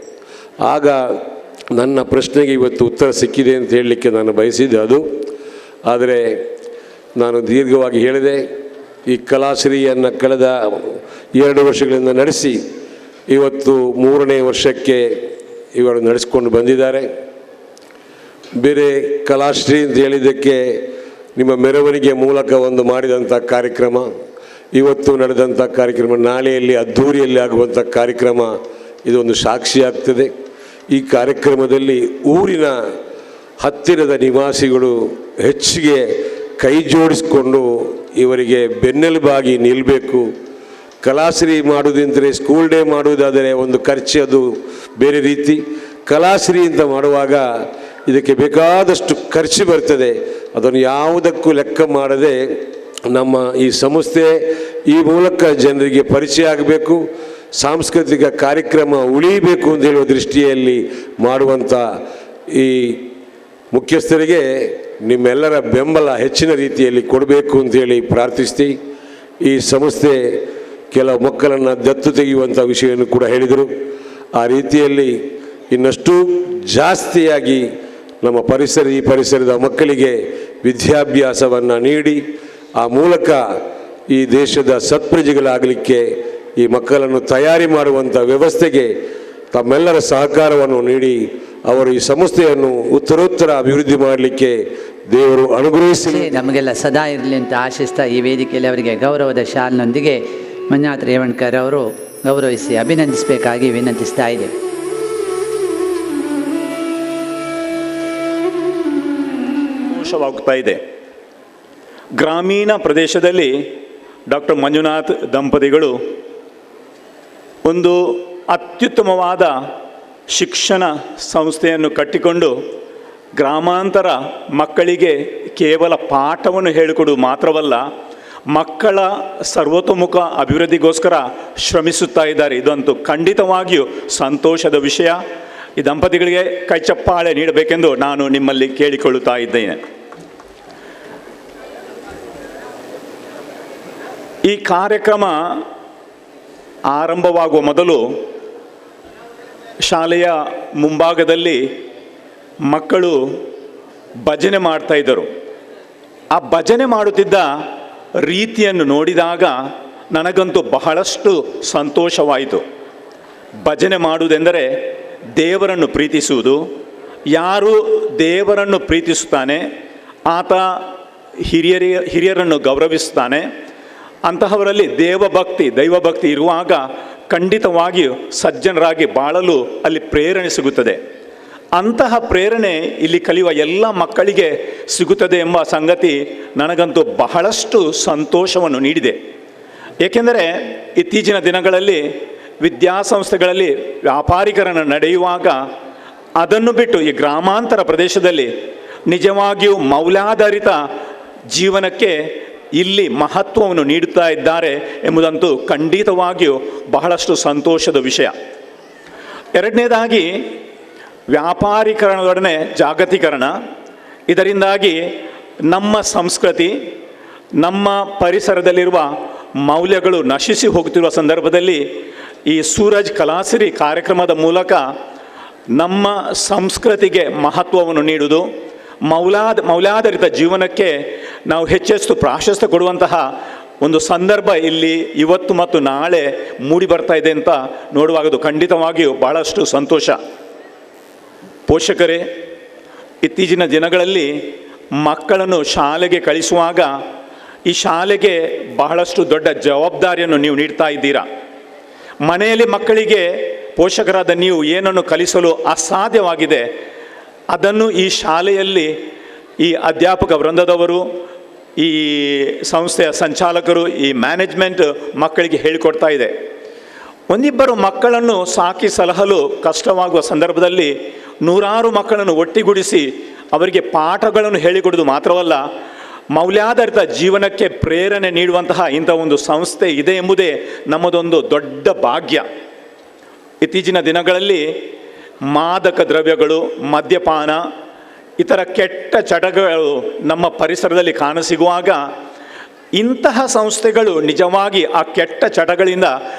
ಆಗ ನನ್ನ ಪ್ರಶ್ನೆಗೆ ಇವತ್ತು ಉತ್ತರ ಸಿಕ್ಕಿದೆ ಅಂತ ಹೇಳಲಿಕ್ಕೆ ನಾನು ಬಯಸಿದ್ದೆ ಅದು. ಆದರೆ ನಾನು ದೀರ್ಘವಾಗಿ ಹೇಳಿದೆ, ಈ ಕಲಾಶ್ರೀಯನ್ನು ಕಳೆದ 2 ವರ್ಷಗಳಿಂದ ನಡೆಸಿ ಇವತ್ತು 3ನೇ ವರ್ಷಕ್ಕೆ ಇವರು ನಡೆಸ್ಕೊಂಡು ಬಂದಿದ್ದಾರೆ. ಬೇರೆ ಕಲಾಶ್ರೀ ಅಂತ ಹೇಳಿದ್ದಕ್ಕೆ ನಿಮ್ಮ ಮೆರವಣಿಗೆ ಮೂಲಕ ಒಂದು ಮಾಡಿದಂಥ ಕಾರ್ಯಕ್ರಮ, ಇವತ್ತು ನಡೆದಂಥ ಕಾರ್ಯಕ್ರಮ, ನಾಳೆಯಲ್ಲಿ ಅದ್ಧೂರಿಯಲ್ಲಿ ಆಗುವಂಥ ಕಾರ್ಯಕ್ರಮ ಇದೊಂದು ಸಾಕ್ಷಿಯಾಗ್ತದೆ. ಈ ಕಾರ್ಯಕ್ರಮದಲ್ಲಿ ಊರಿನ ಹತ್ತಿರದ ನಿವಾಸಿಗಳು ಹೆಚ್ಚಿಗೆ ಕೈ ಜೋಡಿಸಿಕೊಂಡು ಇವರಿಗೆ ಬೆನ್ನೆಲುಬಾಗಿ ನಿಲ್ಲಬೇಕು. ಕಲಾಶ್ರೀ ಮಾಡುವುದಂದರೆ ಸ್ಕೂಲ್ ಡೇ ಮಾಡುವುದಾದರೆ ಒಂದು ಖರ್ಚು, ಅದು ಬೇರೆ ರೀತಿ. ಕಲಾಶ್ರೀ ಅಂತ ಮಾಡುವಾಗ ಇದಕ್ಕೆ ಬೇಕಾದಷ್ಟು ಖರ್ಚು ಬರ್ತದೆ. ಅದನ್ನು ಯಾವುದಕ್ಕೂ ಲೆಕ್ಕ ಮಾಡದೆ ನಮ್ಮ ಈ ಸಂಸ್ಥೆ ಈ ಮೂಲಕ ಜನರಿಗೆ ಪರಿಚಯ ಆಗಬೇಕು, ಸಾಂಸ್ಕೃತಿಕ ಕಾರ್ಯಕ್ರಮ ಉಳಿಯಬೇಕು ಅಂತ ಹೇಳುವ ದೃಷ್ಟಿಯಲ್ಲಿ ಮಾಡುವಂಥ ಈ ಮುಖ್ಯಸ್ಥರಿಗೆ ನಿಮ್ಮೆಲ್ಲರ ಬೆಂಬಲ ಹೆಚ್ಚಿನ ರೀತಿಯಲ್ಲಿ ಕೊಡಬೇಕು ಅಂತೇಳಿ ಪ್ರಾರ್ಥಿಸ್ತೀವಿ. ಈ ಸಂಸ್ಥೆ ಕೆಲವು ಮಕ್ಕಳನ್ನು ದತ್ತು ತೆಗೆಯುವಂಥ ವಿಷಯವನ್ನು ಕೂಡ ಹೇಳಿದರು. ಆ ರೀತಿಯಲ್ಲಿ ಇನ್ನಷ್ಟು ಜಾಸ್ತಿಯಾಗಿ ನಮ್ಮ ಪರಿಸರದ ಮಕ್ಕಳಿಗೆ ವಿದ್ಯಾಭ್ಯಾಸವನ್ನು ನೀಡಿ ಆ ಮೂಲಕ ಈ ದೇಶದ ಸತ್ಪ್ರಜೆಗಳಾಗಲಿಕ್ಕೆ ಈ ಮಕ್ಕಳನ್ನು ತಯಾರಿ ಮಾಡುವಂಥ ವ್ಯವಸ್ಥೆಗೆ ತಮ್ಮೆಲ್ಲರ ಸಹಕಾರವನ್ನು ನೀಡಿ ಅವರು ಈ ಸಂಸ್ಥೆಯನ್ನು ಉತ್ತರೋತ್ತರ ಅಭಿವೃದ್ಧಿ ಮಾಡಲಿಕ್ಕೆ ದೇವರು ಅನುಗ್ರಹಿಸಲಿ. ನಮಗೆಲ್ಲ ಸದಾ ಇರಲಿ ಅಂತ ಆಶಿಸ್ತಾ ಈ ವೇದಿಕೆಯಲ್ಲಿ ಅವರಿಗೆ ಗೌರವದ ಶಾಲ್ನೊಂದಿಗೆ ಮಂಜುನಾಥ್ ರೇವಣ್ಕರ್ ಅವರು ಗೌರವಿಸಿ ಅಭಿನಂದಿಸಬೇಕಾಗಿ ವಿನಂತಿಸ್ತಾ ಇದ್ದೇವೆ. ಸಂತೋಷವಾಗುತ್ತಾ ಇದೆ. ಗ್ರಾಮೀಣ ಪ್ರದೇಶದಲ್ಲಿ ಡಾಕ್ಟರ್ ಮಂಜುನಾಥ್ ದಂಪತಿಗಳು ಒಂದು ಅತ್ಯುತ್ತಮವಾದ ಶಿಕ್ಷಣ ಸಂಸ್ಥೆಯನ್ನು ಕಟ್ಟಿಕೊಂಡು ಗ್ರಾಮಾಂತರ ಮಕ್ಕಳಿಗೆ ಕೇವಲ ಪಾಠವನ್ನು ಹೇಳಿಕೊಡುವುದು ಮಾತ್ರವಲ್ಲ, ಮಕ್ಕಳ ಸರ್ವತೋಮುಖ ಅಭಿವೃದ್ಧಿಗೋಸ್ಕರ ಶ್ರಮಿಸುತ್ತಾ ಇದ್ದಾರೆ. ಇದಂತೂ ಖಂಡಿತವಾಗಿಯೂ ಸಂತೋಷದ ವಿಷಯ. ಈ ದಂಪತಿಗಳಿಗೆ ಕೈಚಪ್ಪಾಳೆ ನೀಡಬೇಕೆಂದು ನಾನು ನಿಮ್ಮಲ್ಲಿ ಕೇಳಿಕೊಳ್ಳುತ್ತಾ ಇದ್ದೇನೆ. ಈ ಕಾರ್ಯಕ್ರಮ ಆರಂಭವಾಗುವ ಮೊದಲು ಶಾಲೆಯ ಮುಂಭಾಗದಲ್ಲಿ ಮಕ್ಕಳು ಭಜನೆ ಮಾಡ್ತಾ ಇದ್ದರು. ಆ ಭಜನೆ ಮಾಡುತ್ತಿದ್ದ ರೀತಿಯನ್ನು ನೋಡಿದಾಗ ನನಗಂತೂ ಬಹಳಷ್ಟು ಸಂತೋಷವಾಯಿತು. ಭಜನೆ ಮಾಡುವುದೆಂದರೆ ದೇವರನ್ನು ಪ್ರೀತಿಸುವುದು. ಯಾರು ದೇವರನ್ನು ಪ್ರೀತಿಸುತ್ತಾನೆ ಆತ ಹಿರಿಯರನ್ನು ಗೌರವಿಸುತ್ತಾನೆ. ಅಂತಹವರಲ್ಲಿ ದೈವಭಕ್ತಿ ಇರುವಾಗ ಖಂಡಿತವಾಗಿಯೂ ಸಜ್ಜನರಾಗಿ ಬಾಳಲು ಅಲ್ಲಿ ಪ್ರೇರಣೆ ಸಿಗುತ್ತದೆ. ಅಂತಹ ಪ್ರೇರಣೆ ಇಲ್ಲಿ ಕಲಿಯುವ ಎಲ್ಲ ಮಕ್ಕಳಿಗೆ ಸಿಗುತ್ತದೆ ಎಂಬ ಸಂಗತಿ ನನಗಂತೂ ಬಹಳಷ್ಟು ಸಂತೋಷವನ್ನು ನೀಡಿದೆ. ಏಕೆಂದರೆ ಇತ್ತೀಚಿನ ದಿನಗಳಲ್ಲಿ ವಿದ್ಯಾಸಂಸ್ಥೆಗಳಲ್ಲಿ ವ್ಯಾಪಾರೀಕರಣ ನಡೆಯುವಾಗ ಅದನ್ನು ಬಿಟ್ಟು ಈ ಗ್ರಾಮಾಂತರ ಪ್ರದೇಶದಲ್ಲಿ ನಿಜವಾಗಿಯೂ ಮೌಲ್ಯಾಧಾರಿತ ಜೀವನಕ್ಕೆ ಇಲ್ಲಿ ಮಹತ್ವವನ್ನು ನೀಡುತ್ತಾ ಇದ್ದಾರೆ ಎಂಬುದಂತೂ ಖಂಡಿತವಾಗಿಯೂ ಬಹಳಷ್ಟು ಸಂತೋಷದ ವಿಷಯ. ಎರಡನೇದಾಗಿ ವ್ಯಾಪಾರೀಕರಣದೊಡನೆ ಜಾಗತೀಕರಣ. ಇದರಿಂದಾಗಿ ನಮ್ಮ ಸಂಸ್ಕೃತಿ, ನಮ್ಮ ಪರಿಸರದಲ್ಲಿರುವ ಮೌಲ್ಯಗಳು ನಶಿಸಿ ಹೋಗುತ್ತಿರುವ ಸಂದರ್ಭದಲ್ಲಿ ಈ ಸೂರಜ್ ಕಲಾಸಿರಿ ಕಾರ್ಯಕ್ರಮದ ಮೂಲಕ ನಮ್ಮ ಸಂಸ್ಕೃತಿಗೆ ಮಹತ್ವವನ್ನು ನೀಡುವುದು, ಮೌಲ್ಯಾಧಾರಿತ ಜೀವನಕ್ಕೆ ನಾವು ಹೆಚ್ಚೆಚ್ಚು ಪ್ರಾಶಸ್ತ್ಯ ಕೊಡುವಂತಹ ಒಂದು ಸಂದರ್ಭ ಇಲ್ಲಿ ಇವತ್ತು ಮತ್ತು ನಾಳೆ ಮೂಡಿ ಬರ್ತಾ ಇದೆ ಅಂತ ನೋಡುವಾಗದು ಖಂಡಿತವಾಗಿಯೂ ಬಹಳಷ್ಟು ಸಂತೋಷ. ಪೋಷಕರೇ, ಇತ್ತೀಚಿನ ದಿನಗಳಲ್ಲಿ ಮಕ್ಕಳನ್ನು ಶಾಲೆಗೆ ಕಳಿಸುವಾಗ ಈ ಶಾಲೆಗೆ ಬಹಳಷ್ಟು ದೊಡ್ಡ ಜವಾಬ್ದಾರಿಯನ್ನು ನೀವು ನೀಡ್ತಾ ಇದ್ದೀರಾ. ಮನೆಯಲ್ಲಿ ಮಕ್ಕಳಿಗೆ ಪೋಷಕರಾದ ನೀವು ಏನನ್ನು ಕಲಿಸಲು ಅಸಾಧ್ಯವಾಗಿದೆ ಅದನ್ನು ಈ ಶಾಲೆಯಲ್ಲಿ ಈ ಅಧ್ಯಾಪಕ ವೃಂದದವರು, ಈ ಸಂಸ್ಥೆಯ ಸಂಚಾಲಕರು, ಈ ಮ್ಯಾನೇಜ್ಮೆಂಟ್ ಮಕ್ಕಳಿಗೆ ಹೇಳಿಕೊಡ್ತಾ ಇದೆ. ಒಂದಿಬ್ಬರು ಮಕ್ಕಳನ್ನು ಸಾಕಿ ಸಲಹಲು ಕಷ್ಟವಾಗುವ ಸಂದರ್ಭದಲ್ಲಿ ನೂರಾರು ಮಕ್ಕಳನ್ನು ಒಟ್ಟಿಗೂಡಿಸಿ ಅವರಿಗೆ ಪಾಠಗಳನ್ನು ಹೇಳಿಕೊಡುವುದು ಮಾತ್ರವಲ್ಲ, ಮೌಲ್ಯಾಧಾರಿತ ಜೀವನಕ್ಕೆ ಪ್ರೇರಣೆ ನೀಡುವಂತಹ ಇಂಥ ಒಂದು ಸಂಸ್ಥೆ ಇದೆ ಎಂಬುದೇ ನಮ್ಮದೊಂದು ದೊಡ್ಡ ಭಾಗ್ಯ. ಇತ್ತೀಚಿನ ದಿನಗಳಲ್ಲಿ ಮಾದಕ ದ್ರವ್ಯಗಳು, ಮದ್ಯಪಾನ, ಇತರ ಕೆಟ್ಟ ಚಟಗಳು ನಮ್ಮ ಪರಿಸರದಲ್ಲಿ ಕಾಣಸಿಗುವಾಗ ಇಂತಹ ಸಂಸ್ಥೆಗಳು ನಿಜವಾಗಿ ಆ ಕೆಟ್ಟ ಚಟಗಳಿಂದ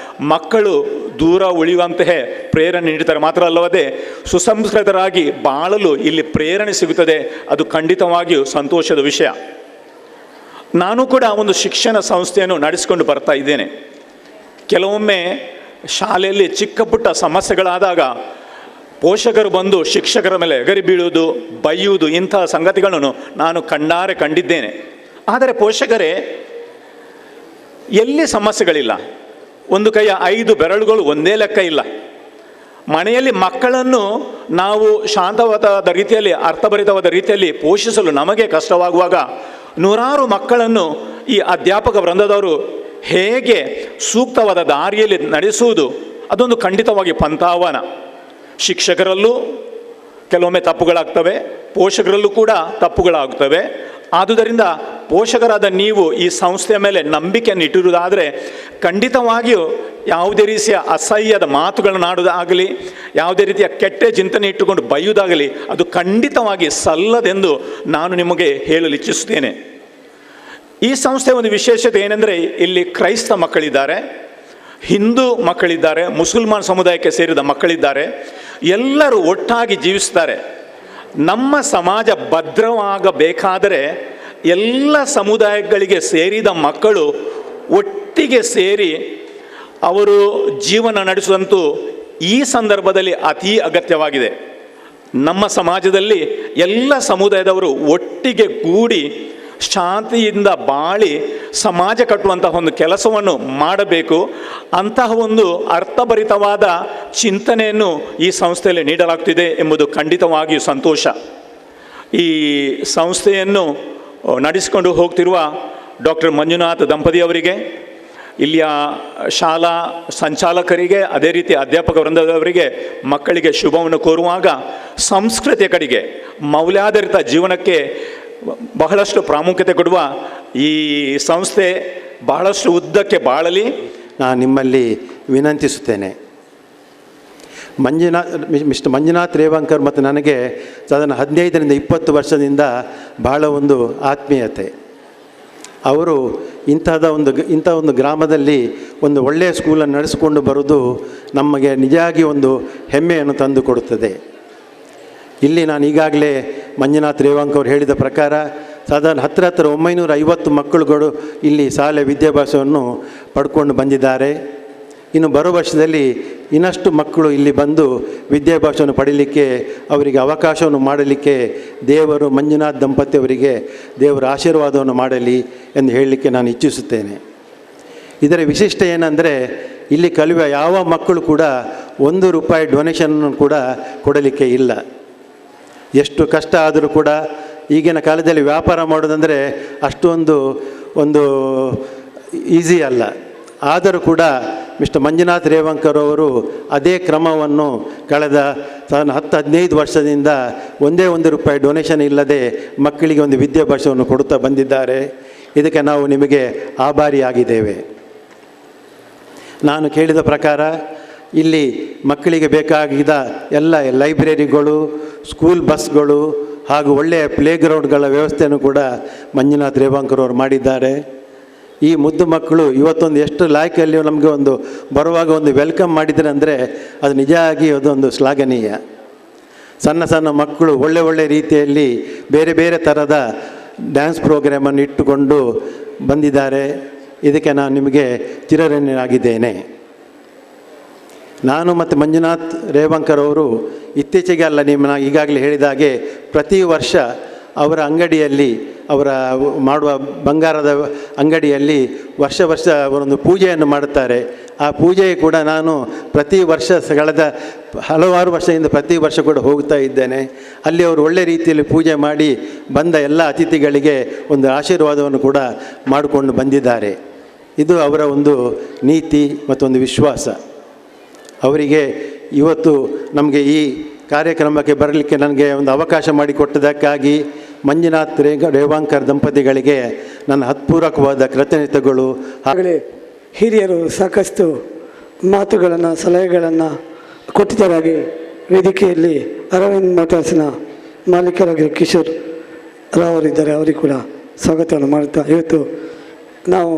ಮಕ್ಕಳು ದೂರ ಉಳಿಯುವಂತಹ ಪ್ರೇರಣೆ ನೀಡುತ್ತಾರೆ. ಮಾತ್ರ ಅಲ್ಲದೆ ಸುಸಂಸ್ಕೃತರಾಗಿ ಬಾಳಲು ಇಲ್ಲಿ ಪ್ರೇರಣೆ ಸಿಗುತ್ತದೆ. ಅದು ಖಂಡಿತವಾಗಿಯೂ ಸಂತೋಷದ ವಿಷಯ. ನಾನು ಕೂಡ ಒಂದು ಶಿಕ್ಷಣ ಸಂಸ್ಥೆಯನ್ನು ನಡೆಸಿಕೊಂಡು ಬರ್ತಾ ಇದ್ದೇನೆ. ಕೆಲವೊಮ್ಮೆ ಶಾಲೆಯಲ್ಲಿ ಚಿಕ್ಕ ಪುಟ್ಟ ಸಮಸ್ಯೆಗಳಾದಾಗ ಪೋಷಕರು ಬಂದು ಶಿಕ್ಷಕರ ಮೇಲೆ ಎಗರಿ ಬೀಳುವುದು, ಬೈಯುವುದು, ಇಂತಹ ಸಂಗತಿಗಳನ್ನು ನಾನು ಕಣ್ಣಾರೆ ಕಂಡಿದ್ದೇನೆ. ಆದರೆ ಪೋಷಕರೇ, ಎಲ್ಲಿ ಸಮಸ್ಯೆಗಳಿಲ್ಲ, ಒಂದು ಕೈಯ 5 ಬೆರಳುಗಳು ಒಂದೇ ಲೆಕ್ಕ ಇಲ್ಲ. ಮನೆಯಲ್ಲಿ ಮಕ್ಕಳನ್ನು ನಾವು ಶಾಂತವಾದ ರೀತಿಯಲ್ಲಿ, ಅರ್ಥಭರಿತವಾದ ರೀತಿಯಲ್ಲಿ ಪೋಷಿಸಲು ನಮಗೆ ಕಷ್ಟವಾಗುವಾಗ ನೂರಾರು ಮಕ್ಕಳನ್ನು ಈ ಅಧ್ಯಾಪಕ ವೃಂದದವರು ಹೇಗೆ ಸೂಕ್ತವಾದ ದಾರಿಯಲ್ಲಿ ನಡೆಸುವುದು, ಅದೊಂದು ಖಂಡಿತವಾಗಿ ಪಂಥಾಹ್ವಾನ. ಶಿಕ್ಷಕರಲ್ಲೂ ಕೆಲವೊಮ್ಮೆ ತಪ್ಪುಗಳಾಗ್ತವೆ, ಪೋಷಕರಲ್ಲೂ ಕೂಡ ತಪ್ಪುಗಳಾಗ್ತವೆ. ಆದುದರಿಂದ ಪೋಷಕರಾದ ನೀವು ಈ ಸಂಸ್ಥೆಯ ಮೇಲೆ ನಂಬಿಕೆಯನ್ನು ಇಟ್ಟಿರುವುದಾದರೆ ಖಂಡಿತವಾಗಿಯೂ ಯಾವುದೇ ರೀತಿಯ ಅಸಹ್ಯದ ಮಾತುಗಳನ್ನು ಆಡುವುದಾಗಲಿ, ಯಾವುದೇ ರೀತಿಯ ಕೆಟ್ಟ ಚಿಂತನೆ ಇಟ್ಟುಕೊಂಡು ಬೈಯುವುದಾಗಲಿ ಅದು ಖಂಡಿತವಾಗಿ ಸಲ್ಲದೆಂದು ನಾನು ನಿಮಗೆ ಹೇಳಲು ಇಚ್ಛಿಸುತ್ತೇನೆ. ಈ ಸಂಸ್ಥೆಯ ಒಂದು ವಿಶೇಷತೆ ಏನೆಂದರೆ, ಇಲ್ಲಿ ಕ್ರೈಸ್ತ ಮಕ್ಕಳಿದ್ದಾರೆ, ಹಿಂದೂ ಮಕ್ಕಳಿದ್ದಾರೆ, ಮುಸಲ್ಮಾನ್ ಸಮುದಾಯಕ್ಕೆ ಸೇರಿದ ಮಕ್ಕಳಿದ್ದಾರೆ. ಎಲ್ಲರೂ ಒಟ್ಟಾಗಿ ಜೀವಿಸ್ತಾರೆ. ನಮ್ಮ ಸಮಾಜ ಭದ್ರವಾಗಬೇಕಾದರೆ ಎಲ್ಲ ಸಮುದಾಯಗಳಿಗೆ ಸೇರಿದ ಮಕ್ಕಳು ಒಟ್ಟಿಗೆ ಸೇರಿ ಅವರು ಜೀವನ ನಡೆಸುವಂತೂ ಈ ಸಂದರ್ಭದಲ್ಲಿ ಅತೀ ಅಗತ್ಯವಾಗಿದೆ. ನಮ್ಮ ಸಮಾಜದಲ್ಲಿ ಎಲ್ಲ ಸಮುದಾಯದವರು ಒಟ್ಟಿಗೆ ಕೂಡಿ ಶಾಂತಿಯಿಂದ ಬಾಳಿ ಸಮಾಜ ಕಟ್ಟುವಂತಹ ಒಂದು ಕೆಲಸವನ್ನು ಮಾಡಬೇಕು. ಅಂತಹ ಒಂದು ಅರ್ಥಭರಿತವಾದ ಚಿಂತನೆಯನ್ನು ಈ ಸಂಸ್ಥೆಯಲ್ಲಿ ನೀಡಲಾಗ್ತಿದೆ ಎಂಬುದು ಖಂಡಿತವಾಗಿಯೂ ಸಂತೋಷ. ಈ ಸಂಸ್ಥೆಯನ್ನು ನಡೆಸಿಕೊಂಡು ಹೋಗ್ತಿರುವ ಡಾಕ್ಟರ್ ಮಂಜುನಾಥ್ ದಂಪತಿಯವರಿಗೆ, ಇಲ್ಲಿಯ ಶಾಲಾ ಸಂಚಾಲಕರಿಗೆ, ಅದೇ ರೀತಿ ಅಧ್ಯಾಪಕ ವೃಂದದವರಿಗೆ, ಮಕ್ಕಳಿಗೆ ಶುಭವನ್ನು ಕೋರುವಾಗ ಸಂಸ್ಕೃತಿಯ ಕಡೆಗೆ, ಮೌಲ್ಯಾಧಾರಿತ ಜೀವನಕ್ಕೆ ಬಹಳಷ್ಟು ಪ್ರಾಮುಖ್ಯತೆ ಕೊಡುವ ಈ ಸಂಸ್ಥೆ ಬಹಳಷ್ಟು ಉದ್ದಕ್ಕೆ ಬಾಳಲಿ ನಾನು ನಿಮ್ಮಲ್ಲಿ ವಿನಂತಿಸುತ್ತೇನೆ. ಮಿಸ್ಟರ್ ಮಂಜುನಾಥ್ ರೇವಂಕರ್ ಮತ್ತು ನನಗೆ ಸಾಧಾರಣ 15ರಿಂದ 20 ವರ್ಷದಿಂದ ಬಹಳ ಒಂದು ಆತ್ಮೀಯತೆ. ಅವರು ಇಂಥ ಒಂದು ಗ್ರಾಮದಲ್ಲಿ ಒಂದು ಒಳ್ಳೆಯ ಸ್ಕೂಲನ್ನು ನಡೆಸಿಕೊಂಡು ಬರೋದು ನಮಗೆ ನಿಜವಾಗಿ ಒಂದು ಹೆಮ್ಮೆಯನ್ನು ತಂದು ಕೊಡುತ್ತದೆ. ಇಲ್ಲಿ ನಾನು ಈಗಾಗಲೇ ಮಂಜುನಾಥ್ ರೇವಂಕ್ ಅವರು ಹೇಳಿದ ಪ್ರಕಾರ ಸಾಧಾರಣ 950 ಮಕ್ಕಳುಗಳು ಇಲ್ಲಿ ಶಾಲೆ ವಿದ್ಯಾಭ್ಯಾಸವನ್ನು ಪಡ್ಕೊಂಡು ಬಂದಿದ್ದಾರೆ. ಇನ್ನು ಬರೋ ವರ್ಷದಲ್ಲಿ ಇನ್ನಷ್ಟು ಮಕ್ಕಳು ಇಲ್ಲಿ ಬಂದು ವಿದ್ಯಾಭ್ಯಾಸವನ್ನು ಪಡೀಲಿಕ್ಕೆ ಅವರಿಗೆ ಅವಕಾಶವನ್ನು ಮಾಡಲಿಕ್ಕೆ ದೇವರು ಮಂಜುನಾಥ್ ದಂಪತಿಯವರಿಗೆ ದೇವರ ಆಶೀರ್ವಾದವನ್ನು ಮಾಡಲಿ ಎಂದು ಹೇಳಲಿಕ್ಕೆ ನಾನು ಇಚ್ಛಿಸುತ್ತೇನೆ. ಇದರ ವಿಶಿಷ್ಟ ಏನಂದರೆ ಇಲ್ಲಿ ಕಲಿಯುವ ಯಾವ ಮಕ್ಕಳು ಕೂಡ ₹1 ಡೊನೇಷನ್ನು ಕೂಡ ಕೊಡಲಿಕ್ಕೆ ಇಲ್ಲ. ಎಷ್ಟು ಕಷ್ಟ ಆದರೂ ಕೂಡ ಈಗಿನ ಕಾಲದಲ್ಲಿ ವ್ಯಾಪಾರ ಮಾಡೋದಂದರೆ ಅಷ್ಟೊಂದು ಈಸಿ ಅಲ್ಲ. ಆದರೂ ಕೂಡ ಮಿಸ್ಟರ್ ಮಂಜುನಾಥ್ ರೇವಂಕರ್ ಅವರು ಅದೇ ಕ್ರಮವನ್ನು ಕಳೆದ 10-15 ವರ್ಷದಿಂದ ₹1 ಡೊನೇಷನ್ ಇಲ್ಲದೆ ಮಕ್ಕಳಿಗೆ ಒಂದು ವಿದ್ಯಾಭ್ಯಾಸವನ್ನು ಕೊಡುತ್ತಾ ಬಂದಿದ್ದಾರೆ. ಇದಕ್ಕೆ ನಾವು ನಿಮಗೆ ಆಭಾರಿಯಾಗಿದ್ದೇವೆ. ನಾನು ಕೇಳಿದ ಪ್ರಕಾರ ಇಲ್ಲಿ ಮಕ್ಕಳಿಗೆ ಬೇಕಾಗಿದ್ದ ಎಲ್ಲ ಲೈಬ್ರರಿಗಳು, ಸ್ಕೂಲ್ ಬಸ್ಗಳು ಹಾಗೂ ಒಳ್ಳೆಯ ಪ್ಲೇಗ್ರೌಂಡ್ಗಳ ವ್ಯವಸ್ಥೆಯನ್ನು ಕೂಡ ಮಂಜುನಾಥ್ ರೇವಂಕರ್ ಅವರು ಮಾಡಿದ್ದಾರೆ. ಈ ಮುದ್ದು ಮಕ್ಕಳು ಇವತ್ತೊಂದು ಎಷ್ಟು ಲಾಯ್ಕಲ್ಲಿ ನಮಗೆ ಒಂದು ಬರುವಾಗ ಒಂದು ವೆಲ್ಕಮ್ ಮಾಡಿದರೆ ಅಂದರೆ ಅದು ನಿಜವಾಗಿ ಅದೊಂದು ಶ್ಲಾಘನೀಯ. ಸಣ್ಣ ಸಣ್ಣ ಮಕ್ಕಳು ಒಳ್ಳೆ ರೀತಿಯಲ್ಲಿ ಬೇರೆ ಬೇರೆ ಥರದ ಡ್ಯಾನ್ಸ್ ಪ್ರೋಗ್ರಾಮನ್ನು ಇಟ್ಟುಕೊಂಡು ಬಂದಿದ್ದಾರೆ. ಇದಕ್ಕೆ ನಾನು ನಿಮಗೆ ಚಿರಋಣಿಯಾಗಿದ್ದೇನೆ. ನಾನು ಮತ್ತು ಮಂಜುನಾಥ್ ರೇವಂಕರ್ ಅವರು ಇತ್ತೀಚೆಗೆ ಅಲ್ಲ, ನಾನು ಈಗಾಗಲೇ ಹೇಳಿದ ಹಾಗೆ ಪ್ರತಿ ವರ್ಷ ಅವರ ಅಂಗಡಿಯಲ್ಲಿ, ಅವರ ಮಾಡುವ ಬಂಗಾರದ ಅಂಗಡಿಯಲ್ಲಿ ವರ್ಷ ಅವರೊಂದು ಪೂಜೆಯನ್ನು ಮಾಡುತ್ತಾರೆ. ಆ ಪೂಜೆಗೆ ಕೂಡ ನಾನು ಪ್ರತಿ ವರ್ಷ ಕಳೆದ ಹಲವಾರು ವರ್ಷದಿಂದ ಪ್ರತಿ ವರ್ಷ ಕೂಡ ಹೋಗ್ತಾ ಇದ್ದೇನೆ. ಅಲ್ಲಿ ಅವರು ಒಳ್ಳೆ ರೀತಿಯಲ್ಲಿ ಪೂಜೆ ಮಾಡಿ ಬಂದ ಎಲ್ಲ ಅತಿಥಿಗಳಿಗೆ ಒಂದು ಆಶೀರ್ವಾದವನ್ನು ಕೂಡ ಮಾಡಿಕೊಂಡು ಬಂದಿದ್ದಾರೆ. ಇದು ಅವರ ಒಂದು ನೀತಿ ಮತ್ತು ಒಂದು ವಿಶ್ವಾಸ. ಅವರಿಗೆ ಇವತ್ತು ನಮಗೆ ಈ ಕಾರ್ಯಕ್ರಮಕ್ಕೆ ಬರಲಿಕ್ಕೆ ನನಗೆ ಒಂದು ಅವಕಾಶ ಮಾಡಿಕೊಟ್ಟದಕ್ಕಾಗಿ ಮಂಜುನಾಥ್ ರೇವಂಕರ್ ದಂಪತಿಗಳಿಗೆ ನನ್ನ ಹತ್ಪೂರ್ವಕವಾದ ಕೃತಜ್ಞತೆಗಳು. ಆಗಲೇ ಹಿರಿಯರು ಸಾಕಷ್ಟು ಮಾತುಗಳನ್ನು, ಸಲಹೆಗಳನ್ನು ಕೊಟ್ಟಿದ್ದರಾಗಿ ವೇದಿಕೆಯಲ್ಲಿ ಅರವಿಂದ್ ಮೋಟಾರ್ಸ್ನ ಮಾಲೀಕರಾಗಿ ಕಿಶೋರ್ ರಾವರಿದ್ದಾರೆ. ಅವರಿಗೆ ಕೂಡ ಸ್ವಾಗತವನ್ನು ಮಾಡುತ್ತಾ ಇವತ್ತು ನಾವು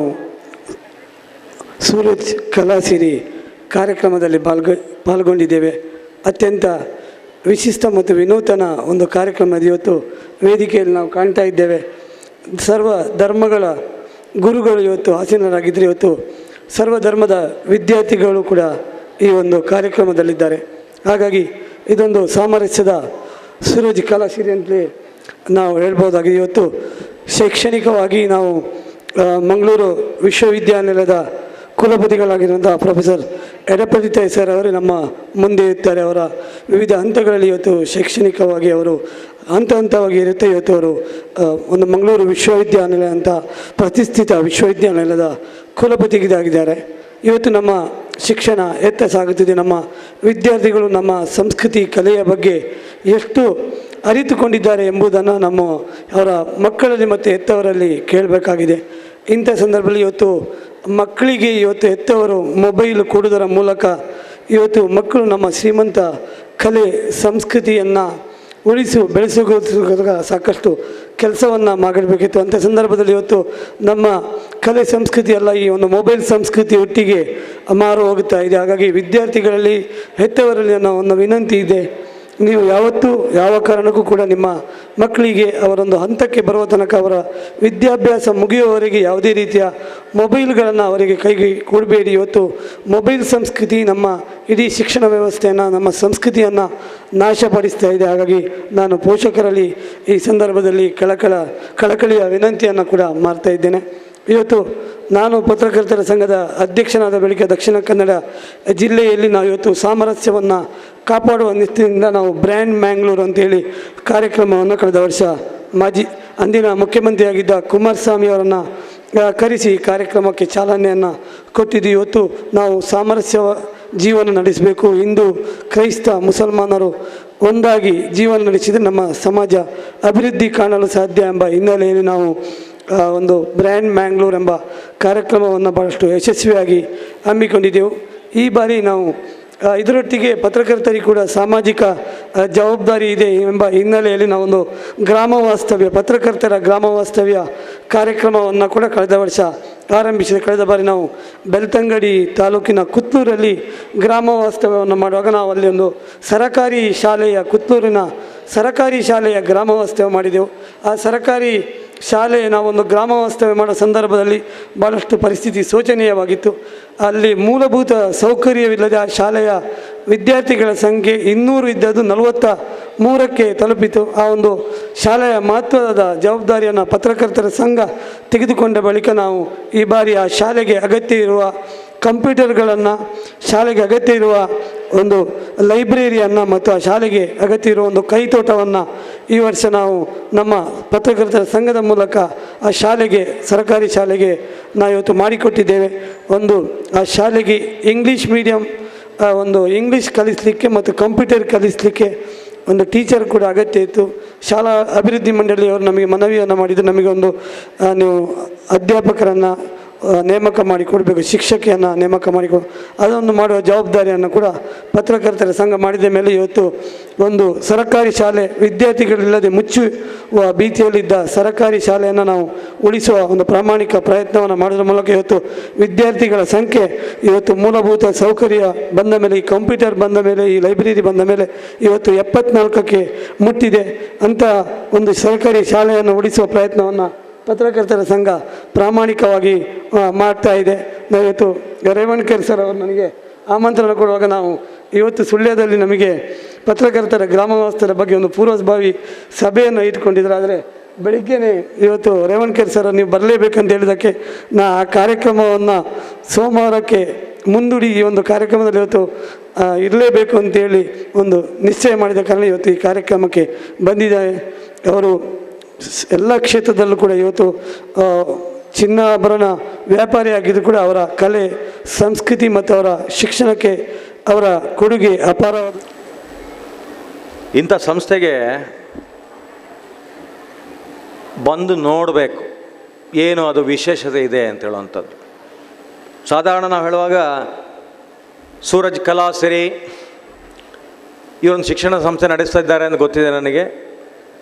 ಸೂರಜ್ ಕಲಾಸಿರಿ ಕಾರ್ಯಕ್ರಮದಲ್ಲಿ ಪಾಲ್ಗೊಂಡಿದ್ದೇವೆ. ಅತ್ಯಂತ ವಿಶಿಷ್ಟ ಮತ್ತು ವಿನೂತನ ಒಂದು ಕಾರ್ಯಕ್ರಮ ಇವತ್ತು ವೇದಿಕೆಯಲ್ಲಿ ನಾವು ಕಾಣ್ತಾ ಇದ್ದೇವೆ. ಸರ್ವ ಧರ್ಮಗಳ ಗುರುಗಳು ಇವತ್ತು ಆಸೀನರಾಗಿದ್ದರೆ ಇವತ್ತು ಸರ್ವಧರ್ಮದ ವಿದ್ಯಾರ್ಥಿಗಳು ಕೂಡ ಈ ಒಂದು ಕಾರ್ಯಕ್ರಮದಲ್ಲಿದ್ದಾರೆ. ಹಾಗಾಗಿ ಇದೊಂದು ಸಾಮರಸ್ಯದ ಸೂರಜ್ ಕಲಾಸಿರಿ ಅಂತಲೇ ನಾವು ಹೇಳ್ಬೋದಾಗಿದೆ. ಇವತ್ತು ಶೈಕ್ಷಣಿಕವಾಗಿ ನಾವು ಮಂಗಳೂರು ವಿಶ್ವವಿದ್ಯಾನಿಲಯದ ಕುಲಪತಿಗಳಾಗಿರುವಂಥ ಪ್ರೊಫೆಸರ್ ಎಡಪತಿ ಸರ್ ಅವರು ನಮ್ಮ ಮುಂದೆ ಇರ್ತಾರೆ. ಅವರ ವಿವಿಧ ಹಂತಗಳಲ್ಲಿ ಇವತ್ತು ಶೈಕ್ಷಣಿಕವಾಗಿ ಅವರು ಹಂತವಾಗಿ ಇರುತ್ತೆ. ಇವತ್ತು ಅವರು ಒಂದು ಮಂಗಳೂರು ವಿಶ್ವವಿದ್ಯಾನಿಲಯ ಅಂತ ಪ್ರತಿಷ್ಠಿತ ವಿಶ್ವವಿದ್ಯಾನಿಲಯದ ಕುಲಪತಿಗಿದಾಗಿದ್ದಾರೆ. ಇವತ್ತು ನಮ್ಮ ಶಿಕ್ಷಣ ಎತ್ತ ಸಾಗುತ್ತಿದೆ. ನಮ್ಮ ವಿದ್ಯಾರ್ಥಿಗಳು ನಮ್ಮ ಸಂಸ್ಕೃತಿ ಕಲೆಯ ಬಗ್ಗೆ ಎಷ್ಟು ಅರಿತುಕೊಂಡಿದ್ದಾರೆ ಎಂಬುದನ್ನು ಅವರ ಮಕ್ಕಳಲ್ಲಿ ಮತ್ತು ಹೆತ್ತವರಲ್ಲಿ ಕೇಳಬೇಕಾಗಿದೆ. ಇಂಥ ಸಂದರ್ಭದಲ್ಲಿ ಇವತ್ತು ಮಕ್ಕಳಿಗೆ ಹೆತ್ತವರು ಮೊಬೈಲ್ ಕೊಡುವುದರ ಮೂಲಕ ಇವತ್ತು ಮಕ್ಕಳು ನಮ್ಮ ಶ್ರೀಮಂತ ಕಲೆ ಸಂಸ್ಕೃತಿಯನ್ನು ಬೆಳೆಸೋಗೋಸ್ಕರ ಸಾಕಷ್ಟು ಕೆಲಸವನ್ನು ಮಾಡಬೇಕಿತ್ತು. ಅಂಥ ಸಂದರ್ಭದಲ್ಲಿ ಇವತ್ತು ನಮ್ಮ ಕಲೆ ಸಂಸ್ಕೃತಿ ಎಲ್ಲ ಈ ಒಂದು ಮೊಬೈಲ್ ಸಂಸ್ಕೃತಿ ಒಟ್ಟಿಗೆ ಮಾರು ಹೋಗುತ್ತಾ ಇದೆ. ಹಾಗಾಗಿ ವಿದ್ಯಾರ್ಥಿಗಳಲ್ಲಿ ಹೆತ್ತವರಲ್ಲಿ ನನ್ನ ಒಂದು ವಿನಂತಿ ಇದೆ, ನೀವು ಯಾವತ್ತೂ ಯಾವ ಕಾರಣಕ್ಕೂ ಕೂಡ ನಿಮ್ಮ ಮಕ್ಕಳಿಗೆ ಅವರೊಂದು ಹಂತಕ್ಕೆ ಬರುವ ತನಕ ಅವರ ವಿದ್ಯಾಭ್ಯಾಸ ಮುಗಿಯುವವರೆಗೆ ಯಾವುದೇ ರೀತಿಯ ಮೊಬೈಲ್ಗಳನ್ನು ಅವರಿಗೆ ಕೈಗೆ ಕೊಡಬೇಡಿ. ಇವತ್ತು ಮೊಬೈಲ್ ಸಂಸ್ಕೃತಿ ನಮ್ಮ ಇಡೀ ಶಿಕ್ಷಣ ವ್ಯವಸ್ಥೆಯನ್ನು, ನಮ್ಮ ಸಂಸ್ಕೃತಿಯನ್ನು ನಾಶಪಡಿಸ್ತಾ ಇದೆ. ಹಾಗಾಗಿ ನಾನು ಪೋಷಕರಲ್ಲಿ ಈ ಸಂದರ್ಭದಲ್ಲಿ ಕಳಕಳಿಯ ವಿನಂತಿಯನ್ನು ಕೂಡ ಮಾಡ್ತಾ ಇದ್ದೇನೆ. ಇವತ್ತು ನಾನು ಪತ್ರಕರ್ತರ ಸಂಘದ ಅಧ್ಯಕ್ಷನಾದ ಬಳಿಕ ದಕ್ಷಿಣ ಕನ್ನಡ ಜಿಲ್ಲೆಯಲ್ಲಿ ನಾವು ಇವತ್ತು ಸಾಮರಸ್ಯವನ್ನು ಕಾಪಾಡುವ ನಿಟ್ಟಿನಿಂದ ನಾವು ಬ್ರ್ಯಾಂಡ್ ಮ್ಯಾಂಗ್ಳೂರು ಅಂತೇಳಿ ಕಾರ್ಯಕ್ರಮವನ್ನು ಕಳೆದ ವರ್ಷ ಅಂದಿನ ಮುಖ್ಯಮಂತ್ರಿಯಾಗಿದ್ದ ಕುಮಾರಸ್ವಾಮಿ ಅವರನ್ನು ಕರೆಸಿ ಕಾರ್ಯಕ್ರಮಕ್ಕೆ ಚಾಲನೆಯನ್ನು ಕೊಟ್ಟಿದ್ದೀವಿ. ಇವತ್ತು ನಾವು ಸಾಮರಸ್ಯ ಜೀವನ ನಡೆಸಬೇಕು, ಹಿಂದೂ ಕ್ರೈಸ್ತ ಮುಸಲ್ಮಾನರು ಒಂದಾಗಿ ಜೀವನ ನಡೆಸಿದರೆ ನಮ್ಮ ಸಮಾಜ ಅಭಿವೃದ್ಧಿ ಕಾಣಲು ಸಾಧ್ಯ ಎಂಬ ಹಿನ್ನೆಲೆಯಲ್ಲಿ ನಾವು ಒಂದು ಬ್ರ್ಯಾಂಡ್ ಮ್ಯಾಂಗ್ಳೂರ್ ಎಂಬ ಕಾರ್ಯಕ್ರಮವನ್ನು ಭಾಳಷ್ಟು ಯಶಸ್ವಿಯಾಗಿ ಹಮ್ಮಿಕೊಂಡಿದ್ದೆವು. ಈ ಬಾರಿ ನಾವು ಇದರೊಟ್ಟಿಗೆ ಪತ್ರಕರ್ತರಿಗೆ ಕೂಡ ಸಾಮಾಜಿಕ ಜವಾಬ್ದಾರಿ ಇದೆ ಎಂಬ ಹಿನ್ನೆಲೆಯಲ್ಲಿ ನಾವೊಂದು ಗ್ರಾಮ ವಾಸ್ತವ್ಯ, ಪತ್ರಕರ್ತರ ಗ್ರಾಮ ವಾಸ್ತವ್ಯ ಕಾರ್ಯಕ್ರಮವನ್ನು ಕೂಡ ಕಳೆದ ವರ್ಷ ಆರಂಭಿಸಿದೆ. ಕಳೆದ ಬಾರಿ ನಾವು ಬೆಳ್ತಂಗಡಿ ತಾಲೂಕಿನ ಕುತ್ತೂರಲ್ಲಿ ಗ್ರಾಮ ವಾಸ್ತವ್ಯವನ್ನು ಮಾಡುವಾಗ ನಾವು ಅಲ್ಲಿ ಒಂದು ಕುತ್ತೂರಿನ ಸರಕಾರಿ ಶಾಲೆಯ ಗ್ರಾಮ ವಾಸ್ತವ್ಯ ಮಾಡಿದೆವು. ಆ ಸರಕಾರಿ ಶಾಲೆ ನಾವೊಂದು ಗ್ರಾಮ ವಾಸ್ತವ್ಯ ಮಾಡೋ ಸಂದರ್ಭದಲ್ಲಿ ಭಾಳಷ್ಟು ಪರಿಸ್ಥಿತಿ ಶೋಚನೀಯವಾಗಿತ್ತು. ಅಲ್ಲಿ ಮೂಲಭೂತ ಸೌಕರ್ಯವಿಲ್ಲದೆ ಆ ಶಾಲೆಯ ವಿದ್ಯಾರ್ಥಿಗಳ ಸಂಖ್ಯೆ 200 ಇದ್ದದ್ದು 43ಕ್ಕೆ ತಲುಪಿತು. ಆ ಒಂದು ಶಾಲೆಯ ಮಹತ್ವದ ಜವಾಬ್ದಾರಿಯನ್ನು ಪತ್ರಕರ್ತರ ಸಂಘ ತೆಗೆದುಕೊಂಡ ಬಳಿಕ ನಾವು ಈ ಬಾರಿ ಆ ಶಾಲೆಗೆ ಅಗತ್ಯ ಇರುವ ಕಂಪ್ಯೂಟರ್ಗಳನ್ನು, ಶಾಲೆಗೆ ಅಗತ್ಯ ಇರುವ ಒಂದು ಲೈಬ್ರರಿಯನ್ನು ಮತ್ತು ಆ ಶಾಲೆಗೆ ಅಗತ್ಯ ಇರುವ ಒಂದು ಕೈತೋಟವನ್ನು ಈ ವರ್ಷ ನಾವು ನಮ್ಮ ಪತ್ರಕರ್ತರ ಸಂಘದ ಮೂಲಕ ಆ ಶಾಲೆಗೆ, ಸರ್ಕಾರಿ ಶಾಲೆಗೆ ನಾವು ಇವತ್ತು ಮಾಡಿಕೊಟ್ಟಿದ್ದೇವೆ. ಒಂದು ಆ ಶಾಲೆಗೆ ಇಂಗ್ಲೀಷ್ ಮೀಡಿಯಮ್, ಒಂದು ಇಂಗ್ಲೀಷ್ ಕಲಿಸಲಿಕ್ಕೆ ಮತ್ತು ಕಂಪ್ಯೂಟರ್ ಕಲಿಸಲಿಕ್ಕೆ ಒಂದು ಟೀಚರ್ ಕೂಡ ಅಗತ್ಯ ಇತ್ತು. ಶಾಲಾ ಅಭಿವೃದ್ಧಿ ಮಂಡಳಿಯವರು ನಮಗೆ ಮನವಿಯನ್ನು ಮಾಡಿದ್ದು, ನಮಗೆ ಒಂದು ನೀವು ಅಧ್ಯಾಪಕರನ್ನು ನೇಮಕ ಮಾಡಿಕೊಡಬೇಕು, ಶಿಕ್ಷಕಿಯನ್ನು ನೇಮಕ ಮಾಡಿಕೊಡು, ಅದನ್ನು ಮಾಡುವ ಜವಾಬ್ದಾರಿಯನ್ನು ಕೂಡ ಪತ್ರಕರ್ತರ ಸಂಘ ಮಾಡಿದ ಮೇಲೆ ಇವತ್ತು ಒಂದು ಸರಕಾರಿ ಶಾಲೆ ವಿದ್ಯಾರ್ಥಿಗಳಿಲ್ಲದೆ ಮುಚ್ಚುವ ಭೀತಿಯಲ್ಲಿದ್ದ ಸರಕಾರಿ ಶಾಲೆಯನ್ನು ನಾವು ಉಳಿಸುವ ಒಂದು ಪ್ರಾಮಾಣಿಕ ಪ್ರಯತ್ನವನ್ನು ಮಾಡೋದ್ರ ಮೂಲಕ ಇವತ್ತು ವಿದ್ಯಾರ್ಥಿಗಳ ಸಂಖ್ಯೆ ಇವತ್ತು ಮೂಲಭೂತ ಸೌಕರ್ಯ ಬಂದ ಮೇಲೆ, ಈ ಕಂಪ್ಯೂಟರ್ ಬಂದ ಮೇಲೆ, ಈ ಲೈಬ್ರರಿ ಬಂದ ಮೇಲೆ ಇವತ್ತು 74ಕ್ಕೆ ಮುಟ್ಟಿದೆ. ಅಂಥ ಒಂದು ಸರ್ಕಾರಿ ಶಾಲೆಯನ್ನು ಉಳಿಸುವ ಪ್ರಯತ್ನವನ್ನು ಪತ್ರಕರ್ತರ ಸಂಘ ಪ್ರಾಮಾಣಿಕವಾಗಿ ಮಾಡ್ತಾ ಇದೆ. ನಾವಿವತ್ತು ರೇವಣ್ಕರ್ ಸರ್ ಅವರು ನನಗೆ ಆಮಂತ್ರಣ ಕೊಡುವಾಗ ನಾವು ಇವತ್ತು ಸುಳ್ಯದಲ್ಲಿ ನಮಗೆ ಪತ್ರಕರ್ತರ ಗ್ರಾಮ ವಾಸ್ತವ್ಯದ ಬಗ್ಗೆ ಒಂದು ಪೂರ್ವಭಾವಿ ಸಭೆಯನ್ನು ಇಟ್ಕೊಂಡಿದ್ರು. ಆದರೆ ಬೆಳಿಗ್ಗೆನೇ ಇವತ್ತು ರೇವಣ್ಕರ್ ಸರ್ ನೀವು ಬರಲೇಬೇಕಂತ ಹೇಳಿದ್ದಕ್ಕೆ ನಾ ಆ ಕಾರ್ಯಕ್ರಮವನ್ನು ಸೋಮವಾರಕ್ಕೆ ಮುಂದೂಡಿ ಈ ಒಂದು ಕಾರ್ಯಕ್ರಮದಲ್ಲಿ ಇವತ್ತು ಇರಲೇಬೇಕು ಅಂತೇಳಿ ಒಂದು ನಿಶ್ಚಯ ಮಾಡಿದ ಕಾರಣ ಇವತ್ತು ಈ ಕಾರ್ಯಕ್ರಮಕ್ಕೆ ಬಂದಿದ್ದಾರೆ. ಅವರು ಎಲ್ಲ ಕ್ಷೇತ್ರದಲ್ಲೂ ಕೂಡ ಇವತ್ತು ಚಿನ್ನಾಭರಣ ವ್ಯಾಪಾರಿಯಾಗಿದ್ದು ಕೂಡ ಅವರ ಕಲೆ, ಸಂಸ್ಕೃತಿ ಮತ್ತು ಅವರ ಶಿಕ್ಷಣಕ್ಕೆ ಅವರ ಕೊಡುಗೆ ಅಪಾರವಾದ. ಇಂಥ ಸಂಸ್ಥೆಗೆ ಬಂದು ನೋಡಬೇಕು ಏನು ಅದು ವಿಶೇಷತೆ ಇದೆ ಅಂತ ಹೇಳುವಂಥದ್ದು. ಸಾಧಾರಣ ನಾವು ಹೇಳುವಾಗ ಸೂರಜ್ ಕಲಾಸಿರಿ ಇವರೊಂದು ಶಿಕ್ಷಣ ಸಂಸ್ಥೆ ನಡೆಸ್ತಾ ಇದ್ದಾರೆ ಅಂತ ಗೊತ್ತಿದೆ ನನಗೆ.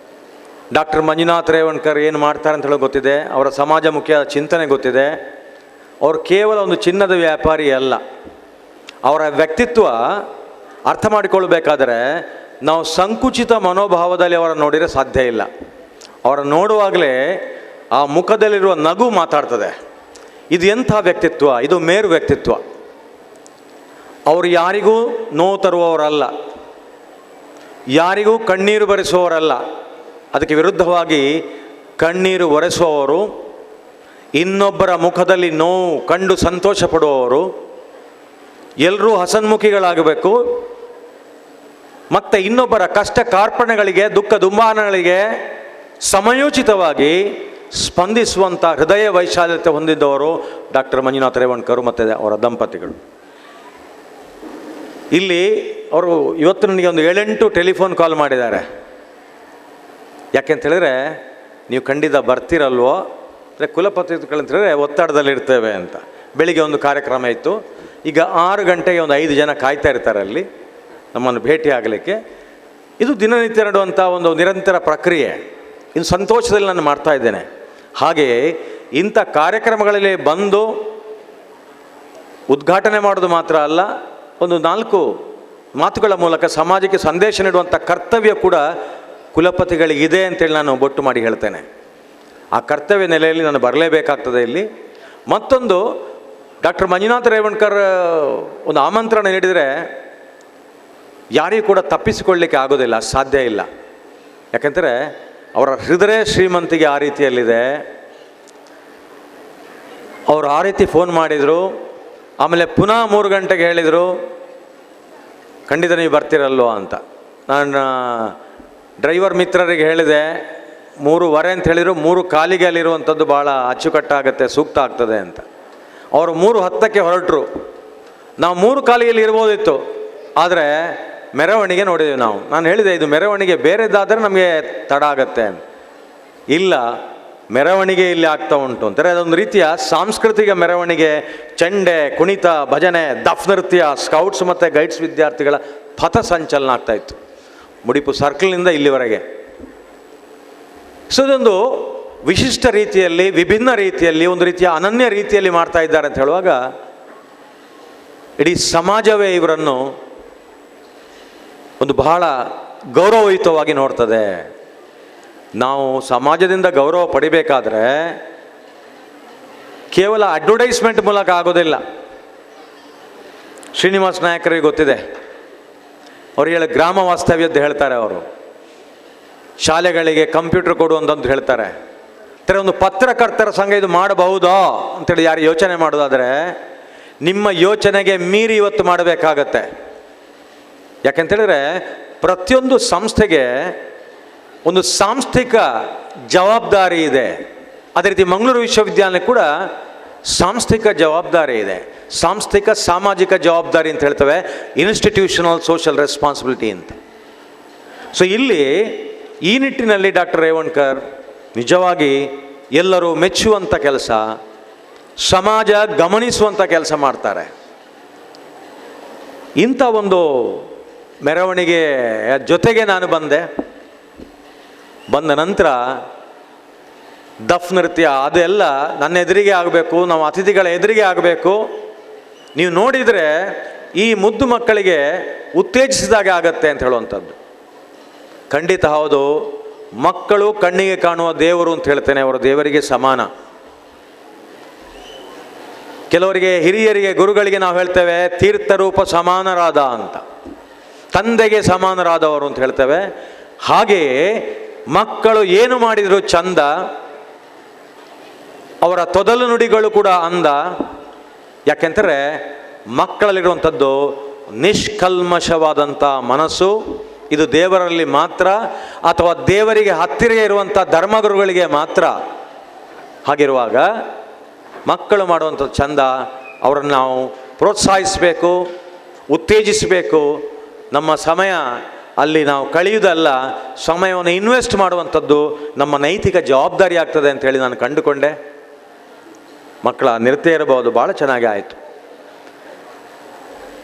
ಡಾಕ್ಟರ್ ಮಂಜುನಾಥ್ ರೇವಣ್ಕರ್ ಏನು ಮಾಡ್ತಾರೆ ಅಂತ ಹೇಳೋದು ಗೊತ್ತಿದೆ. ಅವರ ಸಮಾಜಮುಖಿ ಚಿಂತನೆ ಗೊತ್ತಿದೆ. ಅವರು ಕೇವಲ ಒಂದು ಚಿನ್ನದ ವ್ಯಾಪಾರಿ ಅಲ್ಲ. ಅವರ ವ್ಯಕ್ತಿತ್ವ ಅರ್ಥ ಮಾಡಿಕೊಳ್ಬೇಕಾದರೆ ನಾವು ಸಂಕುಚಿತ ಮನೋಭಾವದಲ್ಲಿ ಅವರನ್ನು ನೋಡಿದರೆ ಸಾಧ್ಯ ಇಲ್ಲ. ಅವರನ್ನು ನೋಡುವಾಗಲೇ ಆ ಮುಖದಲ್ಲಿರುವ ನಗು ಮಾತಾಡ್ತದೆ. ಇದು ಎಂಥ ವ್ಯಕ್ತಿತ್ವ, ಇದು ಮೇರು ವ್ಯಕ್ತಿತ್ವ. ಅವರು ಯಾರಿಗೂ ನೋವು ತರುವವರಲ್ಲ, ಯಾರಿಗೂ ಕಣ್ಣೀರು ಬರೆಸುವವರಲ್ಲ. ಅದಕ್ಕೆ ವಿರುದ್ಧವಾಗಿ ಕಣ್ಣೀರು ಒರೆಸುವವರು, ಇನ್ನೊಬ್ಬರ ಮುಖದಲ್ಲಿ ನೋವು ಕಂಡು ಸಂತೋಷ ಪಡುವವರು, ಎಲ್ಲರೂ ಹಸನ್ಮುಖಿಗಳಾಗಬೇಕು ಮತ್ತು ಇನ್ನೊಬ್ಬರ ಕಷ್ಟ ಕಾರ್ಪಣ್ಯಗಳಿಗೆ, ದುಃಖ ದುಮ್ಮಾನಗಳಿಗೆ ಸಮಯೋಚಿತವಾಗಿ ಸ್ಪಂದಿಸುವಂಥ ಹೃದಯ ವೈಶಾಲ್ಯತೆ ಹೊಂದಿದ್ದವರು ಡಾಕ್ಟರ್ ಮಂಜುನಾಥ್ ರೇವಣ್ಕರ್ ಮತ್ತು ಅವರ ದಂಪತಿಗಳು. ಇಲ್ಲಿ ಅವರು ಇವತ್ತು ನನಗೆ ಒಂದು 7-8 ಟೆಲಿಫೋನ್ ಕಾಲ್ ಮಾಡಿದ್ದಾರೆ. ಯಾಕೆಂತ ಹೇಳಿದ್ರೆ ನೀವು ಖಂಡಿತ ಬರ್ತೀರಲ್ವೋ, ಅಂದರೆ ಕುಲಪತಿಗಳಂತ ಹೇಳಿದ್ರೆ ಒತ್ತಡದಲ್ಲಿರ್ತೇವೆ ಅಂತ. ಬೆಳಿಗ್ಗೆ ಒಂದು ಕಾರ್ಯಕ್ರಮ ಇತ್ತು, ಈಗ 6 ಗಂಟೆಗೆ ಒಂದು 5 ಜನ ಕಾಯ್ತಾ ಇರ್ತಾರೆ ಅಲ್ಲಿ ನಮ್ಮನ್ನು ಭೇಟಿ ಆಗಲಿಕ್ಕೆ. ಇದು ದಿನನಿತ್ಯ ನಡೆಯುವಂಥ ಒಂದು ನಿರಂತರ ಪ್ರಕ್ರಿಯೆ. ಇನ್ನು ಸಂತೋಷದಲ್ಲಿ ನಾನು ಮಾಡ್ತಾ ಇದ್ದೇನೆ. ಹಾಗೆಯೇ ಇಂಥ ಕಾರ್ಯಕ್ರಮಗಳಲ್ಲಿ ಬಂದು ಉದ್ಘಾಟನೆ ಮಾಡೋದು ಮಾತ್ರ ಅಲ್ಲ, ಒಂದು 4 ಮಾತುಗಳ ಮೂಲಕ ಸಮಾಜಕ್ಕೆ ಸಂದೇಶ ನೀಡುವಂಥ ಕರ್ತವ್ಯ ಕೂಡ ಕುಲಪತಿಗಳಿಗಿದೆ ಅಂತೇಳಿ ನಾನು ಬೊಟ್ಟು ಮಾಡಿ ಹೇಳ್ತೇನೆ. ಆ ಕರ್ತವ್ಯ ನೆಲೆಯಲ್ಲಿ ನಾನು ಬರಲೇಬೇಕಾಗ್ತದೆ ಇಲ್ಲಿ. ಮತ್ತೊಂದು, ಡಾಕ್ಟರ್ ಮಂಜುನಾಥ ರೇವಣ್ಕರ್ ಒಂದು ಆಮಂತ್ರಣ ನೀಡಿದರೆ ಯಾರಿಗೂ ಕೂಡ ತಪ್ಪಿಸಿಕೊಳ್ಳಲಿಕ್ಕೆ ಆಗೋದಿಲ್ಲ, ಸಾಧ್ಯ ಇಲ್ಲ. ಯಾಕೆಂದರೆ ಅವರ ಹೃದಯ ಶ್ರೀಮಂತಿಗೆ ಆ ರೀತಿಯಲ್ಲಿದೆ. ಅವರು ಆ ರೀತಿ ಫೋನ್ ಮಾಡಿದರು, ಆಮೇಲೆ ಪುನಃ 3 ಗಂಟೆಗೆ ಹೇಳಿದರು ಖಂಡಿತ ನೀವು ಬರ್ತಿರಲ್ವ ಅಂತ. ನಾನು ಡ್ರೈವರ್ ಮಿತ್ರರಿಗೆ ಹೇಳಿದೆ 3:15 ಅಂತ ಹೇಳಿದರು, 3:15 ಅಲ್ಲಿರುವಂಥದ್ದು ಭಾಳ ಅಚ್ಚುಕಟ್ಟಾಗತ್ತೆ, ಸೂಕ್ತ ಆಗ್ತದೆ ಅಂತ. ಅವರು 3:10ಕ್ಕೆ ಹೊರಟರು. ನಾವು 3:15 ಇರ್ಬೋದಿತ್ತು, ಆದರೆ ಮೆರವಣಿಗೆ ನೋಡಿದ್ದೀವಿ ನಾವು. ನಾನು ಹೇಳಿದೆ ಇದು ಮೆರವಣಿಗೆ ಬೇರೆದಾದರೆ ನಮಗೆ ತಡ ಆಗತ್ತೆ ಅಂತ. ಇಲ್ಲ, ಮೆರವಣಿಗೆ ಇಲ್ಲಿ ಆಗ್ತಾ ಉಂಟು ಅಂತಾರೆ. ಅದೊಂದು ರೀತಿಯ ಸಾಂಸ್ಕೃತಿಕ ಮೆರವಣಿಗೆ, ಚಂಡೆ, ಕುಣಿತ, ಭಜನೆ, ದಫ್ ನೃತ್ಯ, ಸ್ಕೌಟ್ಸ್ ಮತ್ತು ಗೈಡ್ಸ್ ವಿದ್ಯಾರ್ಥಿಗಳ ಪಥ ಸಂಚಲನ ಆಗ್ತಾಯಿತ್ತು ಮುಡಿಪು ಸರ್ಕಲ್ನಿಂದ ಇಲ್ಲಿವರೆಗೆ. ಸೊ ಇದೊಂದು ವಿಶಿಷ್ಟ ರೀತಿಯಲ್ಲಿ, ವಿಭಿನ್ನ ರೀತಿಯಲ್ಲಿ, ಒಂದು ರೀತಿಯ ಅನನ್ಯ ರೀತಿಯಲ್ಲಿ ಮಾಡ್ತಾ ಇದ್ದಾರೆ ಅಂತ ಹೇಳುವಾಗ ಇಡೀ ಸಮಾಜವೇ ಇವರನ್ನು ಒಂದು ಬಹಳ ಗೌರವಯುತವಾಗಿ ನೋಡ್ತದೆ. ನಾವು ಸಮಾಜದಿಂದ ಗೌರವ ಪಡಿಬೇಕಾದ್ರೆ ಕೇವಲ ಅಡ್ವರ್ಟೈಸ್ಮೆಂಟ್ ಮೂಲಕ ಆಗೋದಿಲ್ಲ. ಶ್ರೀನಿವಾಸ ನಾಯಕರಿಗೆ ಗೊತ್ತಿದೆ, ಅವ್ರು ಹೇಳಿ ಗ್ರಾಮ ವಾಸ್ತವ್ಯದ್ದು ಹೇಳ್ತಾರೆ. ಅವರು ಶಾಲೆಗಳಿಗೆ ಕಂಪ್ಯೂಟರ್ ಕೊಡುವಂಥದ್ದು ಹೇಳ್ತಾರೆ. ಥರ ಒಂದು ಪತ್ರಕರ್ತರ ಸಂಘ ಇದು ಮಾಡಬಹುದಾ ಅಂತೇಳಿ ಯಾರು ಯೋಚನೆ ಮಾಡೋದಾದರೆ ನಿಮ್ಮ ಯೋಚನೆಗೆ ಮೀರಿ ಇವತ್ತು ಮಾಡಬೇಕಾಗತ್ತೆ. ಯಾಕೆಂತೇಳಿದ್ರೆ ಪ್ರತಿಯೊಂದು ಸಂಸ್ಥೆಗೆ ಒಂದು ಸಾಂಸ್ಥಿಕ ಜವಾಬ್ದಾರಿ ಇದೆ. ಅದೇ ರೀತಿ ಮಂಗಳೂರು ವಿಶ್ವವಿದ್ಯಾಲಯ ಕೂಡ ಸಾಂಸ್ಥಿಕ ಜವಾಬ್ದಾರಿ ಇದೆ. ಸಾಂಸ್ಥಿಕ ಸಾಮಾಜಿಕ ಜವಾಬ್ದಾರಿ ಅಂತ ಹೇಳ್ತೇವೆ, ಇನ್ಸ್ಟಿಟ್ಯೂಷನಲ್ ಸೋಷಿಯಲ್ ರೆಸ್ಪಾನ್ಸಿಬಿಲಿಟಿ ಅಂತ. ಸೊ ಇಲ್ಲಿ ಈ ನಿಟ್ಟಿನಲ್ಲಿ ಡಾಕ್ಟರ್ ರೇವಣ್ಕರ್ ನಿಜವಾಗಿ ಎಲ್ಲರೂ ಮೆಚ್ಚುವಂಥ ಕೆಲಸ, ಸಮಾಜ ಗಮನಿಸುವಂಥ ಕೆಲಸ ಮಾಡ್ತಾರೆ. ಇಂಥ ಒಂದು ಮೆರವಣಿಗೆ ಜೊತೆಗೆ ನಾನು ಬಂದ ನಂತರ ದಫ್ ನೃತ್ಯ ಅದೆಲ್ಲ ನನ್ನ ಎದುರಿಗೆ ಆಗಬೇಕು, ನಾವು ಅತಿಥಿಗಳ ಎದುರಿಗೆ ಆಗಬೇಕು. ನೀವು ನೋಡಿದರೆ ಈ ಮುದ್ದು ಮಕ್ಕಳಿಗೆ ಉತ್ತೇಜಿಸಿದಾಗ ಆಗತ್ತೆ ಅಂತ ಹೇಳುವಂಥದ್ದು ಖಂಡಿತ ಹೌದು. ಮಕ್ಕಳು ಕಣ್ಣಿಗೆ ಕಾಣುವ ದೇವರು ಅಂತ ಹೇಳ್ತೇನೆ, ಅವರು ದೇವರಿಗೆ ಸಮಾನ. ಕೆಲವರಿಗೆ ಹಿರಿಯರಿಗೆ ಗುರುಗಳಿಗೆ ನಾವು ಹೇಳ್ತೇವೆ ತೀರ್ಥರೂಪ ಸಮಾನರಾದ ಅಂತ, ತಂದೆಗೆ ಸಮಾನರಾದವರು ಅಂತ ಹೇಳ್ತೇವೆ. ಹಾಗೆಯೇ ಮಕ್ಕಳು ಏನು ಮಾಡಿದರೂ ಚಂದ, ಅವರ ತೊದಲು ನುಡಿಗಳು ಕೂಡ ಅಂದ. ಯಾಕೆಂದರೆ ಮಕ್ಕಳಲ್ಲಿರುವಂಥದ್ದು ನಿಷ್ಕಲ್ಮಶವಾದಂಥ ಮನಸ್ಸು. ಇದು ದೇವರಲ್ಲಿ ಮಾತ್ರ, ಅಥವಾ ದೇವರಿಗೆ ಹತ್ತಿರ ಇರುವಂಥ ಧರ್ಮಗುರುಗಳಿಗೆ ಮಾತ್ರ. ಹಾಗಿರುವಾಗ ಮಕ್ಕಳು ಮಾಡುವಂಥದ್ದು ಚಂದ, ಅವರನ್ನು ನಾವು ಪ್ರೋತ್ಸಾಹಿಸಬೇಕು, ಉತ್ತೇಜಿಸಬೇಕು. ನಮ್ಮ ಸಮಯ ಅಲ್ಲಿ ನಾವು ಕಳೆಯುವುದಲ್ಲ, ಸಮಯವನ್ನು ಇನ್ವೆಸ್ಟ್ ಮಾಡುವಂಥದ್ದು ನಮ್ಮ ನೈತಿಕ ಜವಾಬ್ದಾರಿ ಆಗ್ತದೆ ಅಂತೇಳಿ ನಾನು ಕಂಡುಕೊಂಡೆ. ಮಕ್ಕಳ ನೃತ್ಯ ಇರಬಹುದು, ಭಾಳ ಚೆನ್ನಾಗಿ ಆಯಿತು.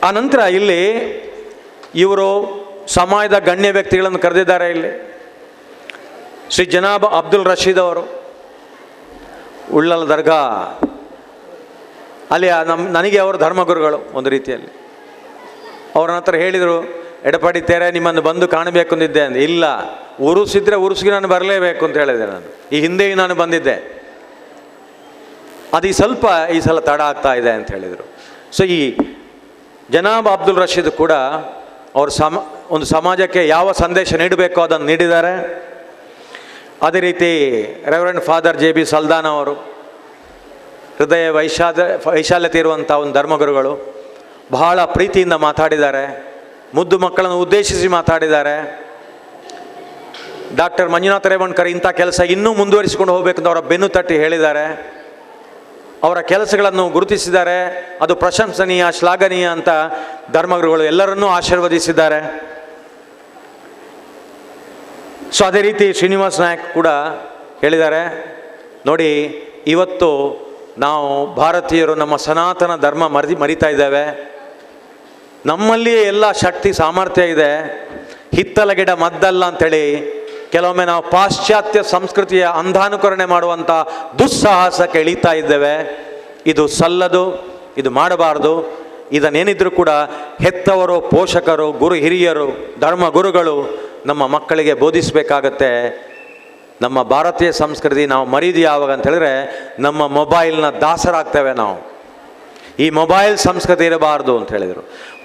ಆ ನಂತರ ಇಲ್ಲಿ ಇವರು ಸಮಾಜದ ಗಣ್ಯ ವ್ಯಕ್ತಿಗಳನ್ನು ಕರೆದಿದ್ದಾರೆ. ಇಲ್ಲಿ ಶ್ರೀ ಜನಾಬ್ ಅಬ್ದುಲ್ ರಶೀದ್ ಅವರು, ಉಳ್ಳಲ್ ದರ್ಗಾ ಅಲ್ಲಿ ನನಗೆ ಅವರು ಧರ್ಮಗುರುಗಳು ಒಂದು ರೀತಿಯಲ್ಲಿ. ಅವ್ರ ಹತ್ರ ಹೇಳಿದರು, ಎಡಪಡಿ ತೇರೆ ನಿಮ್ಮನ್ನು ಬಂದು ಕಾಣಬೇಕು ಅಂದಿದ್ದೆ ಅಂದೆ. ಇಲ್ಲ, ಉರುಸಿದ್ರೆ ಉರುಸಿಗೆ ನಾನು ಬರಲೇಬೇಕು ಅಂತ ಹೇಳಿದೆ. ನಾನು ಈ ಹಿಂದೆಯೂ ನಾನು ಬಂದಿದ್ದೆ, ಅದು ಈ ಸಲ ತಡ ಆಗ್ತಾ ಇದೆ ಅಂತ ಹೇಳಿದರು. ಸೊ ಈ ಜನಾಬ್ ಅಬ್ದುಲ್ ರಶೀದ್ ಕೂಡ ಅವರು ಒಂದು ಸಮಾಜಕ್ಕೆ ಯಾವ ಸಂದೇಶ ನೀಡಬೇಕೋ ಅದನ್ನು ನೀಡಿದ್ದಾರೆ. ಅದೇ ರೀತಿ ರೆವರೆಂಡ್ ಫಾದರ್ JB ಸಲ್ದಾನ್ ಅವರು, ಹೃದಯ ವೈಶಾಲ್ಯತೆ ಇರುವಂಥ ಒಂದು ಧರ್ಮಗುರುಗಳು, ಬಹಳ ಪ್ರೀತಿಯಿಂದ ಮಾತಾಡಿದ್ದಾರೆ, ಮುದ್ದು ಮಕ್ಕಳನ್ನು ಉದ್ದೇಶಿಸಿ ಮಾತಾಡಿದ್ದಾರೆ. ಡಾಕ್ಟರ್ ಮಂಜುನಾಥ ರೇವಣ್ಕರ್ ಇಂಥ ಕೆಲಸ ಇನ್ನೂ ಮುಂದುವರಿಸಿಕೊಂಡು ಹೋಗಬೇಕಂತ ಅವರ ಬೆನ್ನು ತಟ್ಟಿ ಹೇಳಿದ್ದಾರೆ. ಅವರ ಕೆಲಸಗಳನ್ನು ಗುರುತಿಸಿದ್ದಾರೆ, ಅದು ಪ್ರಶಂಸನೀಯ, ಶ್ಲಾಘನೀಯ ಅಂತ ಧರ್ಮಗುರುಗಳು ಎಲ್ಲರನ್ನೂ ಆಶೀರ್ವದಿಸಿದ್ದಾರೆ. ಸೊ ಅದೇ ರೀತಿ ಶ್ರೀನಿವಾಸ ನಾಯಕ್ ಕೂಡ ಹೇಳಿದ್ದಾರೆ, ನೋಡಿ ಇವತ್ತು ನಾವು ಭಾರತೀಯರು ನಮ್ಮ ಸನಾತನ ಧರ್ಮ ಮರಿತಾ ಇದ್ದೇವೆ. ನಮ್ಮಲ್ಲಿಯೇ ಎಲ್ಲ ಶಕ್ತಿ ಸಾಮರ್ಥ್ಯ ಇದೆ. ಹಿತ್ತಲ ಗಿಡ ಮದ್ದಲ್ಲ ಅಂಥೇಳಿ ಕೆಲವೊಮ್ಮೆ ನಾವು ಪಾಶ್ಚಾತ್ಯ ಸಂಸ್ಕೃತಿಯ ಅಂಧಾನುಕರಣೆ ಮಾಡುವಂಥ ದುಸ್ಸಾಹಸಕ್ಕೆ ಇಳಿತಾ ಇದ್ದೇವೆ. ಇದು ಸಲ್ಲದು, ಇದು ಮಾಡಬಾರ್ದು. ಇದನ್ನೇನಿದ್ರೂ ಕೂಡ ಹೆತ್ತವರು, ಪೋಷಕರು, ಗುರು ಹಿರಿಯರು, ಧರ್ಮ ಗುರುಗಳು ನಮ್ಮ ಮಕ್ಕಳಿಗೆ ಬೋಧಿಸಬೇಕಾಗತ್ತೆ. ನಮ್ಮ ಭಾರತೀಯ ಸಂಸ್ಕೃತಿ ನಾವು ಮರೀದು ಯಾವಾಗ ಅಂತ ಹೇಳಿದ್ರೆ ನಮ್ಮ ಮೊಬೈಲ್ನ ದಾಸರಾಗ್ತೇವೆ ನಾವು. ಈ ಮೊಬೈಲ್ ಸಂಸ್ಕೃತಿ ಇರಬಾರ್ದು ಅಂತ ಹೇಳಿದರು.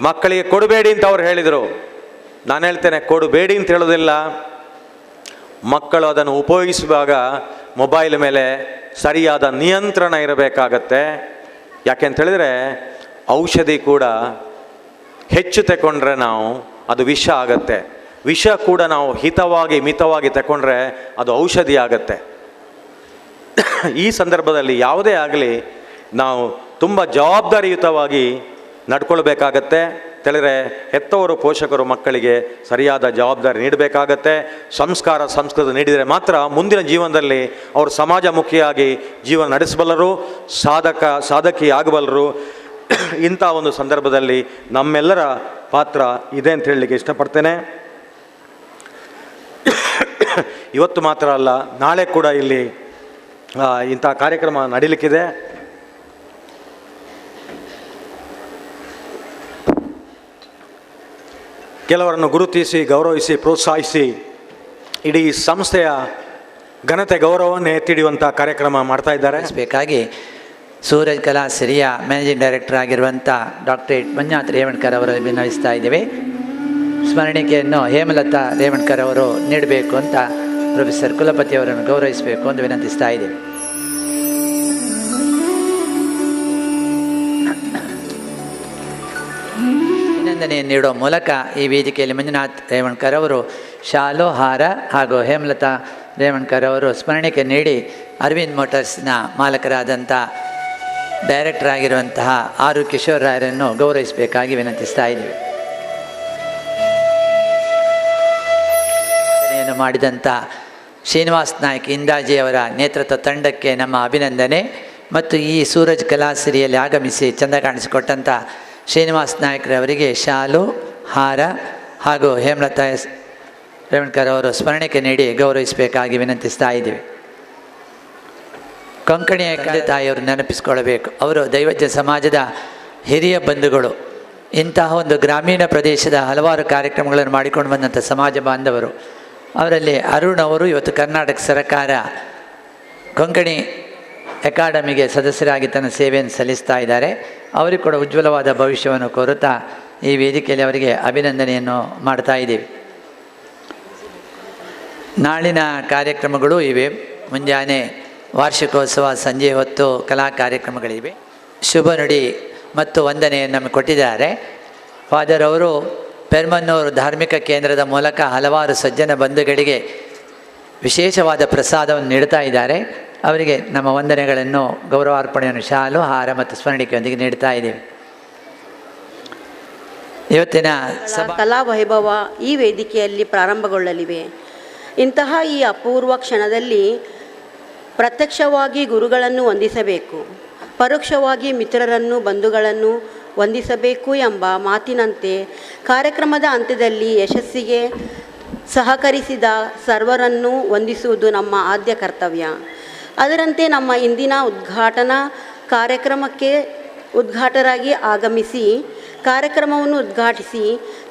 ಮಕ್ಕಳಿಗೆ ಕೊಡಬೇಡಿ ಅಂತ ಅವ್ರು ಹೇಳಿದರು. ನಾನು ಹೇಳ್ತೇನೆ, ಕೊಡಬೇಡಿ ಅಂತ ಹೇಳೋದಿಲ್ಲ. ಮಕ್ಕಳು ಅದನ್ನು ಉಪಯೋಗಿಸುವಾಗ ಮೊಬೈಲ್ ಮೇಲೆ ಸರಿಯಾದ ನಿಯಂತ್ರಣ ಇರಬೇಕಾಗತ್ತೆ. ಯಾಕೆಂತ ಹೇಳಿದರೆ ಔಷಧಿ ಕೂಡ ಹೆಚ್ಚು ತಗೊಂಡ್ರೆ ನಾವು ಅದು ವಿಷ ಆಗತ್ತೆ. ವಿಷ ಕೂಡ ನಾವು ಹಿತವಾಗಿ ಮಿತವಾಗಿ ತಗೊಂಡ್ರೆ ಅದು ಔಷಧಿ ಆಗತ್ತೆ. ಈ ಸಂದರ್ಭದಲ್ಲಿ ಯಾವುದೇ ಆಗಲಿ ನಾವು ತುಂಬ ಜವಾಬ್ದಾರಿಯುತವಾಗಿ ನಡ್ಕೊಳ್ಬೇಕಾಗತ್ತೆ. ತಿಳಿದ್ರೆ ಹೆತ್ತವರು, ಪೋಷಕರು ಮಕ್ಕಳಿಗೆ ಸರಿಯಾದ ಜವಾಬ್ದಾರಿ ನೀಡಬೇಕಾಗತ್ತೆ. ಸಂಸ್ಕಾರ, ಸಂಸ್ಕೃತಿ ನೀಡಿದರೆ ಮಾತ್ರ ಮುಂದಿನ ಜೀವನದಲ್ಲಿ ಅವರು ಸಮಾಜಮುಖಿಯಾಗಿ ಜೀವನ ನಡೆಸಬಲ್ಲರು, ಸಾಧಕಿ ಆಗಬಲ್ಲರು. ಇಂಥ ಒಂದು ಸಂದರ್ಭದಲ್ಲಿ ನಮ್ಮೆಲ್ಲರ ಪಾತ್ರ ಇದೆ ಅಂತ ಹೇಳಲಿಕ್ಕೆ ಇಷ್ಟಪಡ್ತೇನೆ. ಇವತ್ತು ಮಾತ್ರ ಅಲ್ಲ, ನಾಳೆ ಕೂಡ ಇಲ್ಲಿ ಇಂಥ ಕಾರ್ಯಕ್ರಮ ನಡೀಲಿಕ್ಕಿದೆ. ಕೆಲವರನ್ನು ಗುರುತಿಸಿ, ಗೌರವಿಸಿ, ಪ್ರೋತ್ಸಾಹಿಸಿ ಇಡೀ ಸಂಸ್ಥೆಯ ಘನತೆ ಗೌರವವನ್ನು ಎತ್ತಿಡಿಯುವಂಥ ಕಾರ್ಯಕ್ರಮ ಮಾಡ್ತಾ ಇದ್ದಾರೆ. ಬೇಕಾಗಿ ಸೂರಜ್ ಕಲಾ ಸಿರಿಯ ಮ್ಯಾನೇಜಿಂಗ್ ಡೈರೆಕ್ಟರ್ ಆಗಿರುವಂಥ ಡಾಕ್ಟರೇಟ್ ಮಂಜುನಾಥ್ ರೇವಣ್ಕರ್ ಅವರು ಅಭಿನಯಿಸ್ತಾ ಇದ್ದೇವೆ. ಸ್ಮರಣಿಕೆಯನ್ನು ಹೇಮಲತಾ ರೇವಣ್ಕರ್ ಅವರು ನೀಡಬೇಕು ಅಂತ ಪ್ರೊಫೆಸರ್ ಕುಲಪತಿ ಅವರನ್ನು ಗೌರವಿಸಬೇಕು ಎಂದು ವಿನಂತಿಸ್ತಾ ಇದ್ದೇವೆ. ಅಭಿನಂದನೆಯನ್ನು ನೀಡುವ ಮೂಲಕ ಈ ವೇದಿಕೆಯಲ್ಲಿ ಮಂಜುನಾಥ್ ರೇವಣ್ಕರ್ ಅವರು ಶಾಲು, ಹಾರ ಹಾಗೂ ಹೇಮಲತಾ ರೇವಣ್ಕರ್ ಅವರು ಸ್ಮರಣಿಕೆ ನೀಡಿ ಅರವಿಂದ್ ಮೋಟಾರ್ಸ್ನ ಮಾಲಕರಾದಂಥ ಡೈರೆಕ್ಟರ್ ಆಗಿರುವಂತಹ ಆರ್ ಕಿಶೋರ್ ರಾಯರನ್ನು ಗೌರವಿಸಬೇಕಾಗಿ ವಿನಂತಿಸ್ತಾ ಇದ್ದೀವಿ. ಮಾಡಿದಂಥ ಶ್ರೀನಿವಾಸ್ ನಾಯ್ಕ್ ಇಂದಾಜಿ ಅವರ ನೇತೃತ್ವ ತಂಡಕ್ಕೆ ನಮ್ಮ ಅಭಿನಂದನೆ. ಮತ್ತು ಈ ಸೂರಜ್ ಕಲಾಸಿರಿಯಲ್ಲಿ ಆಗಮಿಸಿ ಚಂದ ಕಾಣಿಸಿಕೊಟ್ಟಂಥ ಶ್ರೀನಿವಾಸ್ ನಾಯ್ಕರವರಿಗೆ ಶಾಲು, ಹಾರ ಹಾಗೂ ಹೇಮಲತಾ ರೇವಣ್ಕರ್ ಅವರು ಸ್ಮರಣಿಕೆ ನೀಡಿ ಗೌರವಿಸಬೇಕಾಗಿ ವಿನಂತಿಸ್ತಾ ಇದ್ದೀವಿ. ಕೊಂಕಣಿಯ ತಂದೆ ತಾಯಿಯವರು ನೆನಪಿಸಿಕೊಳ್ಳಬೇಕು. ಅವರು ದೈವಜ್ಞ ಸಮಾಜದ ಹಿರಿಯ ಬಂಧುಗಳು. ಇಂತಹ ಒಂದು ಗ್ರಾಮೀಣ ಪ್ರದೇಶದ ಹಲವಾರು ಕಾರ್ಯಕ್ರಮಗಳನ್ನು ಮಾಡಿಕೊಂಡು ಬಂದಂಥ ಸಮಾಜ ಬಾಂಧವರು. ಅವರಲ್ಲಿ ಅರುಣ್ ಅವರು ಇವತ್ತು ಕರ್ನಾಟಕ ಸರ್ಕಾರ ಕೊಂಕಣಿ ಅಕಾಡೆಮಿಗೆ ಸದಸ್ಯರಾಗಿ ತನ್ನ ಸೇವೆಯನ್ನು ಸಲ್ಲಿಸ್ತಾ ಇದ್ದಾರೆ. ಅವರಿಗೆ ಕೂಡ ಉಜ್ವಲವಾದ ಭವಿಷ್ಯವನ್ನು ಕೋರುತ್ತಾ ಈ ವೇದಿಕೆಯಲ್ಲಿ ಅವರಿಗೆ ಅಭಿನಂದನೆಯನ್ನು ಮಾಡ್ತಾ ಇದ್ದೀವಿ. ನಾಳಿನ ಕಾರ್ಯಕ್ರಮಗಳು ಇವೆ. ಮುಂಜಾನೆ ವಾರ್ಷಿಕೋತ್ಸವ, ಸಂಜೆ ಹೊತ್ತು ಕಲಾ ಕಾರ್ಯಕ್ರಮಗಳಿವೆ. ಶುಭ ನುಡಿ ಮತ್ತು ವಂದನೆಯನ್ನು ನಮಗೆ ಕೊಟ್ಟಿದ್ದಾರೆ. ಫಾದರ್ ಅವರು ಪೆರ್ಮನ್ನೂರು ಧಾರ್ಮಿಕ ಕೇಂದ್ರದ ಮೂಲಕ ಹಲವಾರು ಸಜ್ಜನ ಬಂಧುಗಳಿಗೆ ವಿಶೇಷವಾದ ಪ್ರಸಾದವನ್ನು ನೀಡ್ತಾ ಇದ್ದಾರೆ. ಅವರಿಗೆ ನಮ್ಮ ವಂದನೆಗಳನ್ನು, ಗೌರವಾರ್ಪಣೆಯನ್ನು ಶಾಲು, ಹಾರ ಮತ್ತು ಸ್ಮರಣಿಕೆಯೊಂದಿಗೆ ನೀಡ್ತಾ ಇದ್ದೇವೆ. ಇವತ್ತಿನ ಕಲಾ ವೈಭವ ಈ ವೇದಿಕೆಯಲ್ಲಿ ಪ್ರಾರಂಭಗೊಳ್ಳಲಿವೆ. ಇಂತಹ ಈ ಅಪೂರ್ವ ಕ್ಷಣದಲ್ಲಿ ಪ್ರತ್ಯಕ್ಷವಾಗಿ ಗುರುಗಳನ್ನು ವಂದಿಸಬೇಕು, ಪರೋಕ್ಷವಾಗಿ ಮಿತ್ರರನ್ನು, ಬಂಧುಗಳನ್ನು ವಂದಿಸಬೇಕು ಎಂಬ ಮಾತಿನಂತೆ ಕಾರ್ಯಕ್ರಮದ ಅಂತ್ಯದಲ್ಲಿ ಯಶಸ್ಸಿಗೆ ಸಹಕರಿಸಿದ ಸರ್ವರನ್ನು ವಂದಿಸುವುದು ನಮ್ಮ ಆದ್ಯ ಕರ್ತವ್ಯ. ಅದರಂತೆ ನಮ್ಮ ಇಂದಿನ ಉದ್ಘಾಟನಾ ಕಾರ್ಯಕ್ರಮಕ್ಕೆ ಉದ್ಘಾಟಕರಾಗಿ ಆಗಮಿಸಿ ಕಾರ್ಯಕ್ರಮವನ್ನು ಉದ್ಘಾಟಿಸಿ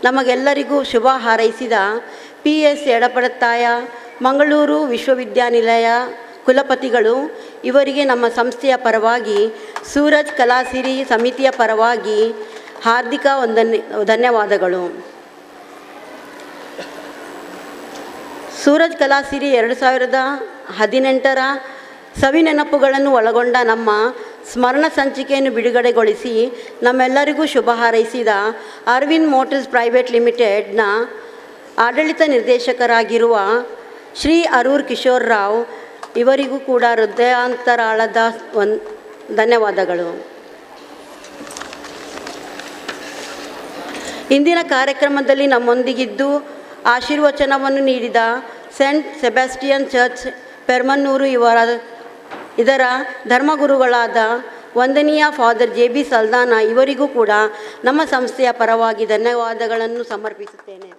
ನಮಗೆಲ್ಲರಿಗೂ ಶುಭ ಹಾರೈಸಿದ PS ಎಡಪಡತ್ತಾಯ ಮಂಗಳೂರು ವಿಶ್ವವಿದ್ಯಾನಿಲಯ ಕುಲಪತಿಗಳು, ಇವರಿಗೆ ನಮ್ಮ ಸಂಸ್ಥೆಯ ಪರವಾಗಿ, ಸೂರಜ್ ಕಲಾಸಿರಿ ಸಮಿತಿಯ ಪರವಾಗಿ ಹಾರ್ದಿಕ ಧನ್ಯವಾದಗಳು. ಸೂರಜ್ ಕಲಾಸಿರಿ 2018ರ ಸವಿನೆನಪುಗಳನ್ನು ಒಳಗೊಂಡ ನಮ್ಮ ಸ್ಮರಣ ಸಂಚಿಕೆಯನ್ನು ಬಿಡುಗಡೆಗೊಳಿಸಿ ನಮ್ಮೆಲ್ಲರಿಗೂ ಶುಭ ಹಾರೈಸಿದ ಅರವಿಂದ್ ಮೋಟರ್ಸ್ ಪ್ರೈವೇಟ್ ಲಿಮಿಟೆಡ್ನ ಆಡಳಿತ ನಿರ್ದೇಶಕರಾಗಿರುವ ಶ್ರೀ ಅರೂರ್ ಕಿಶೋರ್ ರಾವ್ ಇವರಿಗೂ ಕೂಡ ಹೃದಯಾಂತರಾಳದ ಧನ್ಯವಾದಗಳು. ಇಂದಿನ ಕಾರ್ಯಕ್ರಮದಲ್ಲಿ ನಮ್ಮೊಂದಿಗಿದ್ದು ಆಶೀರ್ವಚನವನ್ನು ನೀಡಿದ ಸೇಂಟ್ ಸೆಬಾಸ್ಟಿಯನ್ ಚರ್ಚ್ ಪೆರ್ಮನ್ನೂರು ಇದರ ಧರ್ಮಗುರುಗಳಾದ ವಂದನೀಯ ಫಾದರ್ JB ಸಲ್ದಾನ ಇವರಿಗೂ ಕೂಡ ನಮ್ಮ ಸಂಸ್ಥೆಯ ಪರವಾಗಿ ಧನ್ಯವಾದಗಳನ್ನು ಸಮರ್ಪಿಸುತ್ತೇನೆ.